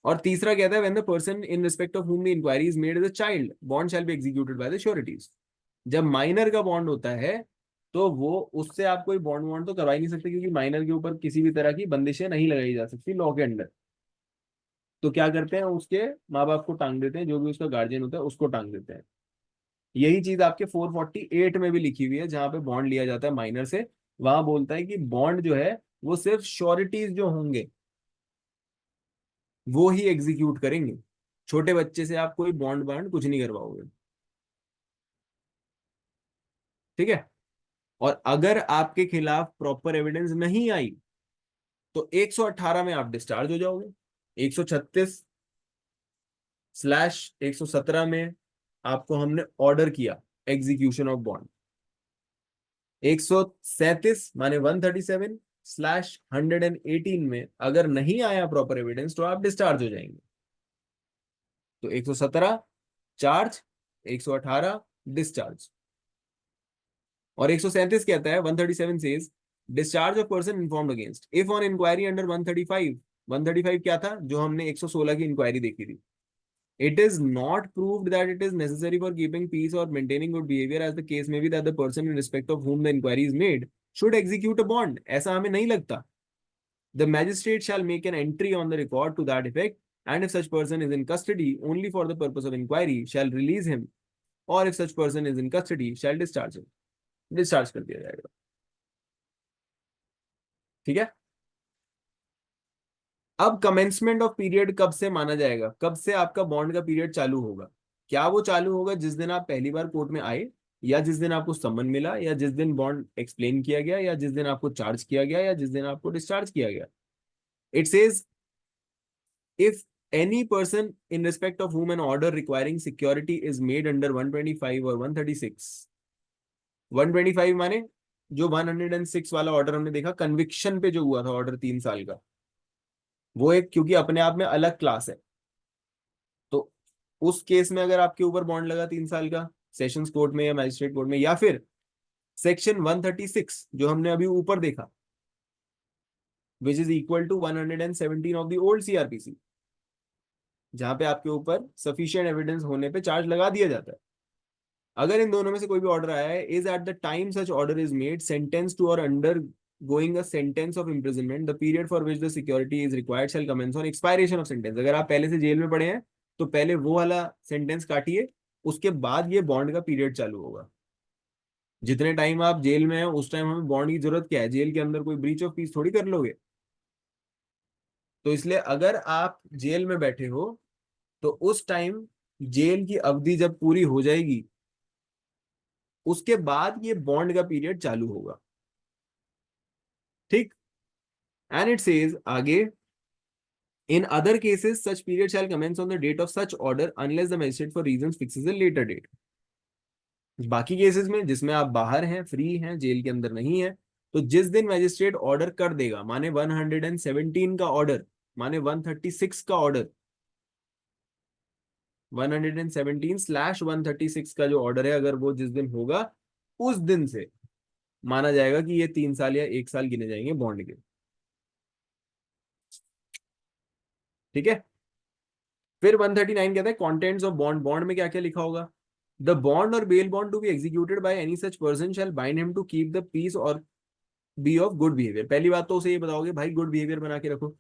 और तीसरा कहता है when the person in respect of whom the inquiry is made as a child, bond shall be executed by the sureties। जब minor का bond होता है तो वो उससे आप कोई बॉन्ड वॉन्ड तो करवा ही नहीं सकते, क्योंकि माइनर के ऊपर किसी भी तरह की बंदिशें नहीं लगाई जा सकती लॉ के अंडर। तो क्या करते हैं, उसके माँ बाप को टांग देते हैं, जो भी उसका गार्जियन होता है उसको टांग देते हैं। यही चीज आपके 448 में भी लिखी हुई है, जहां पे बॉन्ड लिया जाता है माइनर से, वहां बोलता है कि बॉन्ड जो है वो सिर्फ श्योरिटीज जो होंगे वो ही एग्जीक्यूट करेंगे, छोटे बच्चे से आप कोई बॉन्ड बांड कुछ नहीं करवाओगे। ठीक है। और अगर आपके खिलाफ प्रॉपर एविडेंस नहीं आई तो 118 में आप डिस्चार्ज हो जाओगे, 136/117 में आपको हमने ऑर्डर किया एग्जीक्यूशन ऑफ बॉन्ड, 137 माने 137/118 में अगर नहीं आया प्रॉपर एविडेंस तो आप डिस्चार्ज हो जाएंगे। तो 117 चार्ज, 118 डिस्चार्ज। और 137 कहता है 137 says discharge of person informed against if on inquiry under 135। 135 क्या था, जो हमने 116 की इंक्वायरी देखी थी। It is not proved that it is necessary for keeping peace or maintaining good behavior as the case may be that the person in respect of whom the inquiry is made should execute a bond। ऐसा हमें नहीं लगता। The magistrate shall make an entry on the record to that effect, and if such person is in custody only for the purpose of inquiry shall release him, or if such person is in custody shall discharge him। Discharge कर दिया जाएगा। ठीक है। अब commencement of period कब से माना जाएगा, कब से आपका बॉन्ड का पीरियड चालू होगा? क्या वो चालू होगा जिस दिन आप पहली बार कोर्ट में आए, या जिस दिन आपको समन मिला, या जिस दिन बॉन्ड एक्सप्लेन किया गया, या जिस दिन आपको चार्ज किया गया, या जिस दिन आपको डिस्चार्ज किया गया? It says if any person in respect of whom an order requiring security is made under 125 or 136। 125 माने जो 106 वाला ऑर्डर हमने देखा कन्विक्शन पे जो हुआ था ऑर्डर 3 साल का, वो एक क्योंकि अपने आप में अलग क्लास है, तो उस केस में अगर आपके ऊपर बॉन्ड लगा 3 साल का सेशंस कोर्ट में या मैजिस्ट्रेट कोर्ट में, या फिर सेक्शन 136 जो हमने अभी ऊपर देखा which is equal to 117 of the old CrPC, जहां पे आपके ऊपर सफिशिएंट एविडेंस होने पे चार्ज लगा दिया जाता है। अगर इन दोनों में से कोई भी ऑर्डर आया है, is at the time such order is made sentence to or undergoing a sentence of imprisonment, the period for which the security is required shall commence on expiration of sentence. अगर आप पहले से jail में पड़े हैं तो पहले वो वाला सेंटेंस काटिए, उसके बाद ये बॉन्ड का पीरियड चालू होगा। जितने टाइम आप जेल में हैं उस टाइम हमें बॉन्ड की जरूरत क्या है? जेल के अंदर कोई ब्रीच ऑफ पीस थोड़ी कर लोगे। तो इसलिए अगर आप जेल में बैठे हो तो उस टाइम जेल की अवधि जब पूरी हो जाएगी उसके बाद ये बॉन्ड का पीरियड चालू होगा। ठीक। एंड इट सेज आगे, in other cases such period shall commence on the date of such order unless the magistrate for reasons fixes a later date. बाकी केसेस में जिसमें आप बाहर हैं, फ्री हैं, जेल के अंदर नहीं है, तो जिस दिन मजिस्ट्रेट ऑर्डर कर देगा, माने 117 का ऑर्डर, माने 136 का ऑर्डर, 117/136 का जो ऑर्डर है, अगर वो जिस दिन होगा उस दिन से माना जाएगा कि ये 3 साल या 1 साल गिने जाएंगे बॉन्ड के। ठीक है। फिर 139 कहता है कॉन्टेंट्स ऑफ बॉन्ड। बॉन्ड में क्या क्या लिखा होगा? द बॉन्ड और bail bond to be executed by any such person shall bind him to keep the peace और बी ऑफ गुड बिहेवियर। पहली बात तो उसे ये बताओगे भाई गुड बिहेवियर बना के रखो।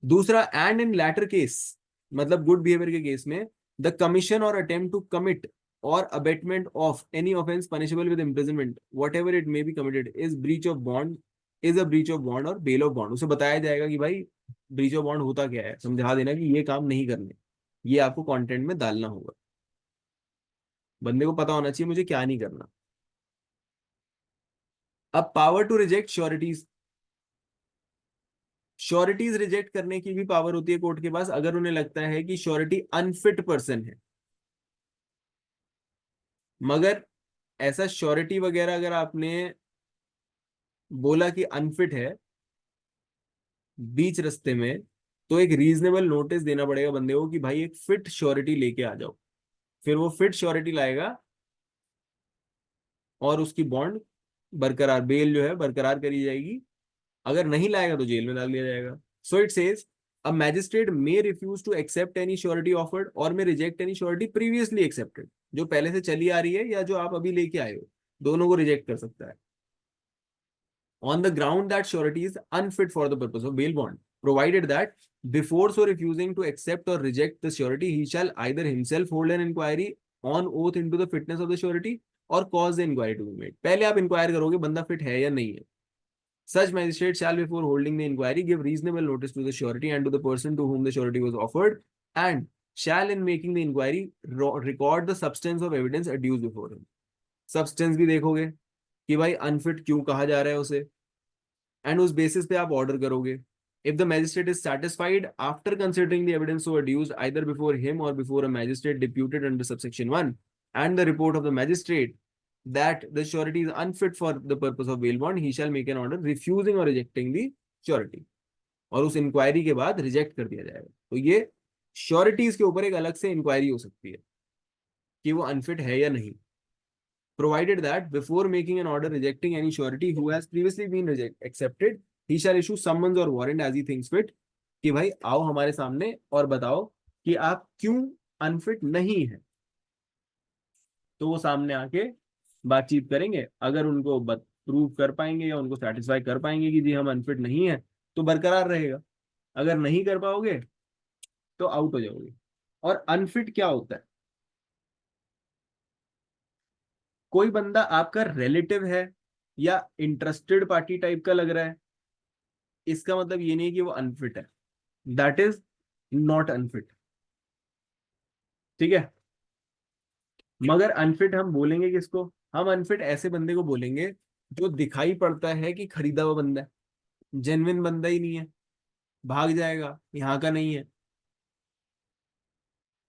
दूसरा, एंड इन लैटर केस, मतलब गुड बिहेवियर के केस में, द कमीशन और अटेम्प्ट टू कमिट और abetment of any offence punishable with imprisonment whatever it may be committed is breach of bond, is a breach of bond और bail of bond. उसे बताया जाएगा कि भाई breach of bond होता क्या है, समझा देना कि ये काम नहीं करने, ये आपको कंटेंट में डालना होगा। बंदे को पता होना चाहिए मुझे क्या नहीं करना। अब power to reject sureties. Sureties reject करने की भी पावर होती है कोर्ट के पास, अगर उन्हें लगता है कि श्योरिटी अनफिट पर्सन है। मगर ऐसा श्योरिटी वगैरह अगर आपने बोला कि अनफिट है बीच रास्ते में, तो एक रीजनेबल नोटिस देना पड़ेगा बंदे को कि भाई एक फिट श्योरिटी लेके आ जाओ। फिर वो फिट श्योरिटी लाएगा और उसकी बॉन्ड बरकरार, बेल जो है बरकरार करी जाएगी। अगर नहीं लाएगा तो जेल में डाल दिया जाएगा। So it says a magistrate may refuse to accept any surety offered or may reject any surety previously accepted, जो पहले से चली आ रही है या जो आप अभी लेके आए हो, दोनों को रिजेक्ट कर सकता है। On the ground that surety is unfit for the purpose of bail bond, provided that before so refusing to accept or reject the surety, he shall either himself hold an inquiry on oath into the fitness of the surety or cause the inquiry to be made. पहले आप inquire करोगे बंदा fit है या नहीं है। Such magistrate shall before holding the inquiry give reasonable notice to the surety and to the person to whom the surety was offered, and shall in making the inquiry record the substance of evidence adduced before him. Substance भी देखोगे कि भाई unfit क्यों कहा जा रहा है उसे, एंड उस बेसिस पे आप ऑर्डर करोगे। If the magistrate is satisfied after considering the evidence so adduced either before him or before a magistrate deputed under subsection 1 and the report of the magistrate that the surety is unfit for the purpose of bail bond, he shall make an order refusing or rejecting the surety, और उस inquiry के बाद reject कर दिया जाएगा। तो ये sureties के ऊपर एक अलग से इंक्वायरी हो सकती है कि वो अनफिट है या नहीं। Provided that before making an order rejecting any surety who has previously been accepted, he shall issue summons or warrant as he thinks fit, कि भाई आओ हमारे सामने और बताओ कि आप क्यों अनफिट नहीं है। तो वो सामने आके बातचीत करेंगे, अगर उनको प्रूव कर पाएंगे या उनको सेटिस्फाई कर पाएंगे कि जी हम अनफिट नहीं है तो बरकरार रहेगा, अगर नहीं कर पाओगे तो आउट हो जाओगे। और अनफिट क्या होता है? कोई बंदा आपका रिलेटिव है या इंटरेस्टेड पार्टी टाइप का लग रहा है, इसका मतलब ये नहीं कि वो अनफिट है। That is not unfit. ठीक है। मगर अनफिट हम बोलेंगे किसको? हम अनफिट ऐसे बंदे को बोलेंगे जो दिखाई पड़ता है कि खरीदा हुआ बंदा है, जेन्युइन बंदा ही नहीं है, भाग जाएगा, यहाँ का नहीं है।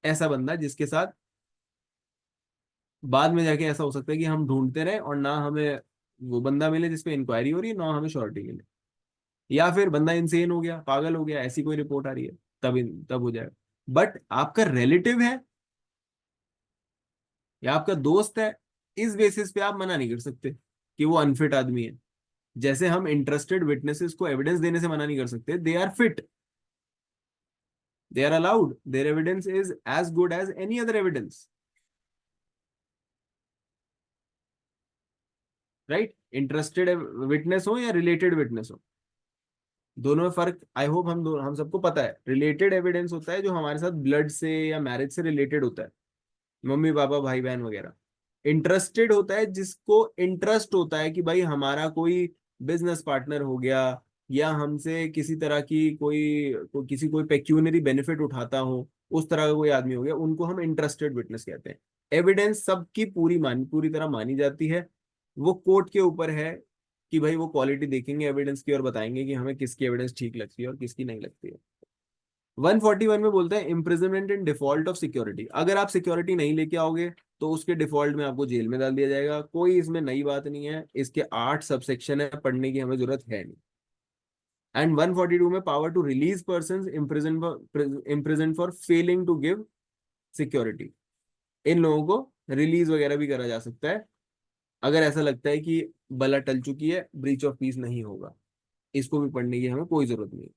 ऐसा बंदा जिसके साथ बाद में जाके ऐसा हो सकता है कि हम ढूंढते रहे और ना हमें वो बंदा मिले जिसपे इंक्वायरी हो रही है, ना हमें श्योरिटी मिले, या फिर बंदा इंसेन हो गया, पागल हो गया, ऐसी कोई रिपोर्ट आ रही है, तब हो जाएगा। बट आपका रिलेटिव है या आपका दोस्त है, इस बेसिस पे आप मना नहीं कर सकते कि वो अनफिट आदमी है। जैसे हम इंटरेस्टेड विटनेसेस को एविडेंस देने से मना नहीं कर सकते, they are fit. They are allowed. Their evidence is as good as any other evidence. Right? Interested witness हो या related witness हो, दोनों में फर्क आई होप हम सबको पता है. रिलेटेड एविडेंस होता है जो हमारे साथ ब्लड से या मैरिज से रिलेटेड होता है, मम्मी पापा भाई बहन वगैरह. इंटरेस्टेड होता है जिसको इंटरेस्ट होता है कि भाई हमारा कोई बिजनेस पार्टनर हो गया या हमसे किसी तरह की कोई पेक्यूनरी बेनिफिट उठाता हो, उस तरह का कोई आदमी हो गया, उनको हम इंटरेस्टेड विटनेस कहते हैं. एविडेंस सबकी पूरी तरह मानी जाती है. वो कोर्ट के ऊपर है कि भाई वो क्वालिटी देखेंगे एविडेंस की और बताएंगे कि हमें किसकी एविडेंस ठीक लगती है और किसकी नहीं लगती है. 141 में बोलते हैं imprisonment in default of security. अगर आप सिक्योरिटी नहीं लेके आओगे तो उसके डिफॉल्ट में आपको जेल में डाल दिया जाएगा. कोई इसमें नई बात नहीं है, इसके 8 सबसेक्शन है, पढ़ने की हमें जरूरत है नहीं. एंड 142 में power to release person imprison for failing to give security. इन लोगों को रिलीज वगैरह भी करा जा सकता है अगर ऐसा लगता है कि बला टल चुकी है, ब्रीच ऑफ पीस नहीं होगा. इसको भी पढ़ने की हमें कोई जरूरत नहीं.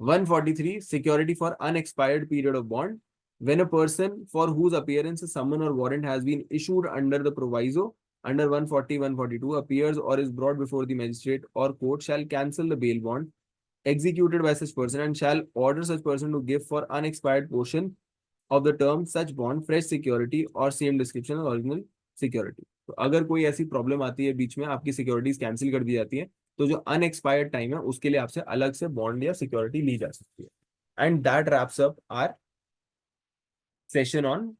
143 security for unexpired period of bond. When a person for whose appearance a summon or warrant has been issued under the proviso under 140 142 appears or is brought before the magistrate or court shall cancel the bail bond executed by such person and shall order such person to give for unexpired portion of the term such bond fresh security or same description of original security. तो अगर कोई ऐसी problem आती है बीच में, आपकी securities cancel कर दी जाती है, तो जो अनएक्सपायर्ड टाइम है उसके लिए आपसे अलग से बॉन्ड या सिक्योरिटी ली जा सकती है. And that wraps up our session on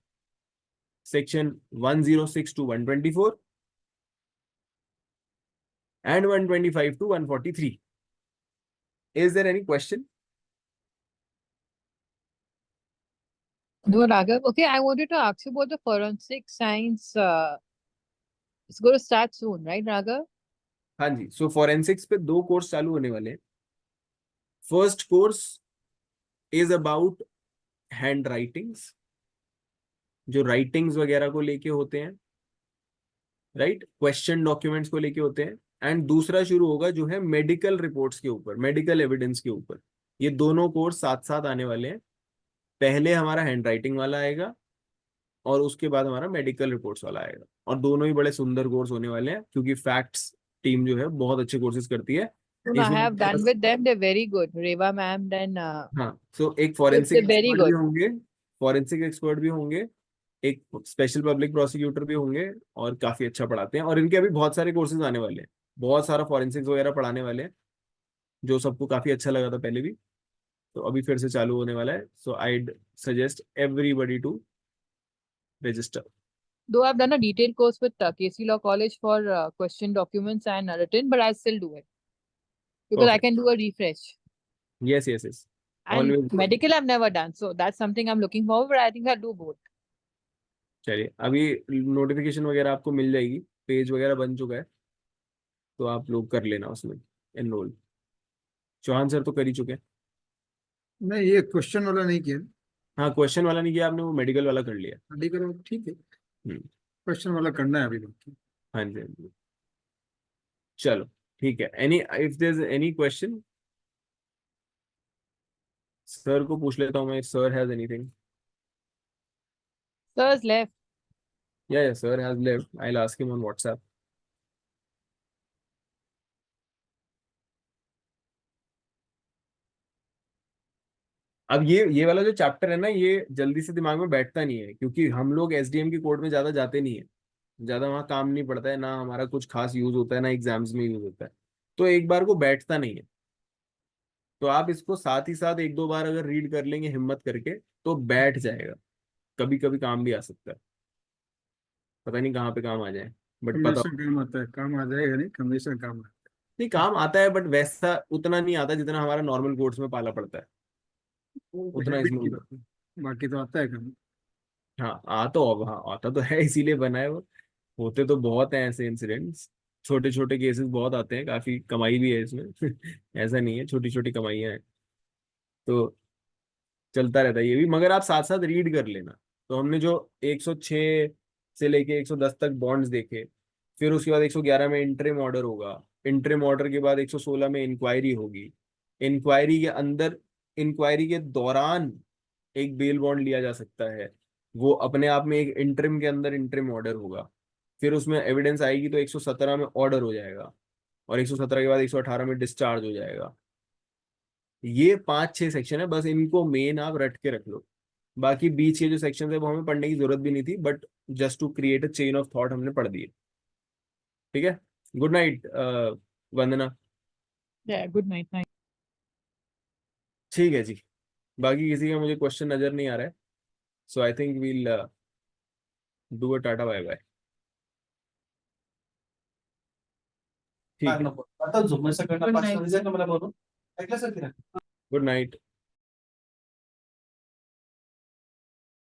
section 106 to 124 and 125 to 143. Is there any question? No, Raghav. Okay, I wanted to ask you about the forensic science. It's going to start soon, right, Raghav? हाँ जी. सो forensics पे 2 course चालू होने वाले हैं. First course is about hand writings, जो writings वगैरह को लेके होते हैं, राइट, क्वेश्चन डॉक्यूमेंट्स को लेके होते हैं. एंड दूसरा शुरू होगा जो है मेडिकल रिपोर्ट्स के ऊपर, मेडिकल एविडेंस के ऊपर. ये दोनों कोर्स साथ साथ आने वाले हैं. पहले हमारा हैंड राइटिंग वाला आएगा और उसके बाद हमारा मेडिकल रिपोर्ट्स वाला आएगा. और दोनों ही बड़े सुंदर कोर्स होने वाले हैं क्योंकि फैक्ट्स टीम जो है बहुत अच्छे कोर्सेज करती है. No, I have done with them. They're very good. Reva ma'am, then हाँ, सो एक फॉरेंसिक It's very एक्सपर्ट भी good. होंगे, फॉरेंसिक एक्सपर्ट भी होंगे, एक स्पेशल पब्लिक प्रोसिक्यूटर भी होंगे और काफी अच्छा पढ़ाते हैं. और इनके अभी बहुत सारे कोर्सेज आने वाले हैं, बहुत सारा फॉरेंसिक्स वगैरह पढ़ाने वाले हैं, जो सबको काफी अच्छा लगा था पहले भी, तो अभी फिर से चालू होने वाला है. So I suggest everybody to register. though I've done a detailed course with KC Law College for question documents and written, but I still do it because I Perfect. can do a refresh. Yes, yes, yes. And Always good. medical I've never done, so that's something I'm looking forward. But I think I'll do both. चलिए, अभी notification वगैरह आपको मिल जाएगी, page वगैरह बन चुका है, तो आप लोग कर लेना उसमें एनरोल. चौहान सर तो कर ही चुके हैं. नहीं, ये क्वेश्चन वाला नहीं किया. हाँ, क्वेश्चन वाला नहीं किया आपने, वो मेडिकल वाला कर लिया. मेडिकल ठीक है, हम्म. क्वेश्चन वाला करना है अभी बाकी. हाँ जी, हाँ जी. चलो ठीक है. Any if there is any question, sir को पूछ लेता हूँ मैं, sir has anything. Sir's left. या sir has left. I will ask him on WhatsApp. अब ये वाला जो चैप्टर है ना, ये जल्दी से दिमाग में बैठता नहीं है क्योंकि हम लोग एसडीएम की कोर्ट में ज्यादा जाते नहीं है, ज्यादा वहाँ काम नहीं पड़ता है, ना हमारा कुछ खास यूज होता है, ना एग्जाम्स में यूज होता है, तो एक बार को बैठता नहीं है. तो आप इसको साथ ही साथ 1-2 बार अगर रीड कर लेंगे हिम्मत करके तो बैठ जाएगा. कभी कभी काम भी आ सकता है, पता नहीं कहाँ पे काम आ जाए, बट पता हमेशा काम आता है, काम आ जाएगा नहीं, हमेशा काम आता नहीं. काम आता है बट वैसा उतना नहीं आता जितना हमारा नॉर्मल कोर्स में पाला पड़ता है, है. उतना हैबिट इसमें की होता बात है, बाकी तो आता है काम. है. हाँ, हाँ आता तो है, इसीलिए बना है वो. होते तो बहुत हैं ऐसे इंसिडेंट्स, छोटे छोटे केसेस बहुत आते हैं, काफी कमाई भी है इसमें. ऐसा नहीं है, छोटी छोटी कमाइयाँ हैं, तो चलता रहता है ये भी. मगर आप साथ साथ रीड कर लेना. तो हमने जो 106 से लेके 110 तक बॉन्ड्स देखे, फिर उसके बाद 111 में इंटरिम ऑर्डर होगा, इंटरिम ऑर्डर के बाद 116 में इंक्वायरी होगी, इंक्वायरी के अंदर, इंक्वायरी के दौरान एक बेल बॉन्ड लिया जा सकता है, वो अपने आप में एक इंटरिम के अंदर इंटरिम ऑर्डर होगा, फिर उसमें एविडेंस आएगी तो 117 में ऑर्डर हो जाएगा, और 117 के बाद 118 में डिस्चार्ज हो जाएगा। ये 5-6 सेक्शन है, बस इनको मेन आप रट के रख लो। बाकी बीच के जो सेक्शन है वो हमें पढ़ने की जरूरत भी नहीं थी, but just to create a chain of thought हमने पढ़ दिए। ठीक है, good night Vandana. Yeah, good night. Night. ठीक है जी, बाकी किसी का मुझे क्वेश्चन नजर नहीं आ रहा है, so I think we'll do a tata bye bye. ठीक है, आता झोपण्याचं Good night. मला बोलू ऐकलं सर गुड नाइट।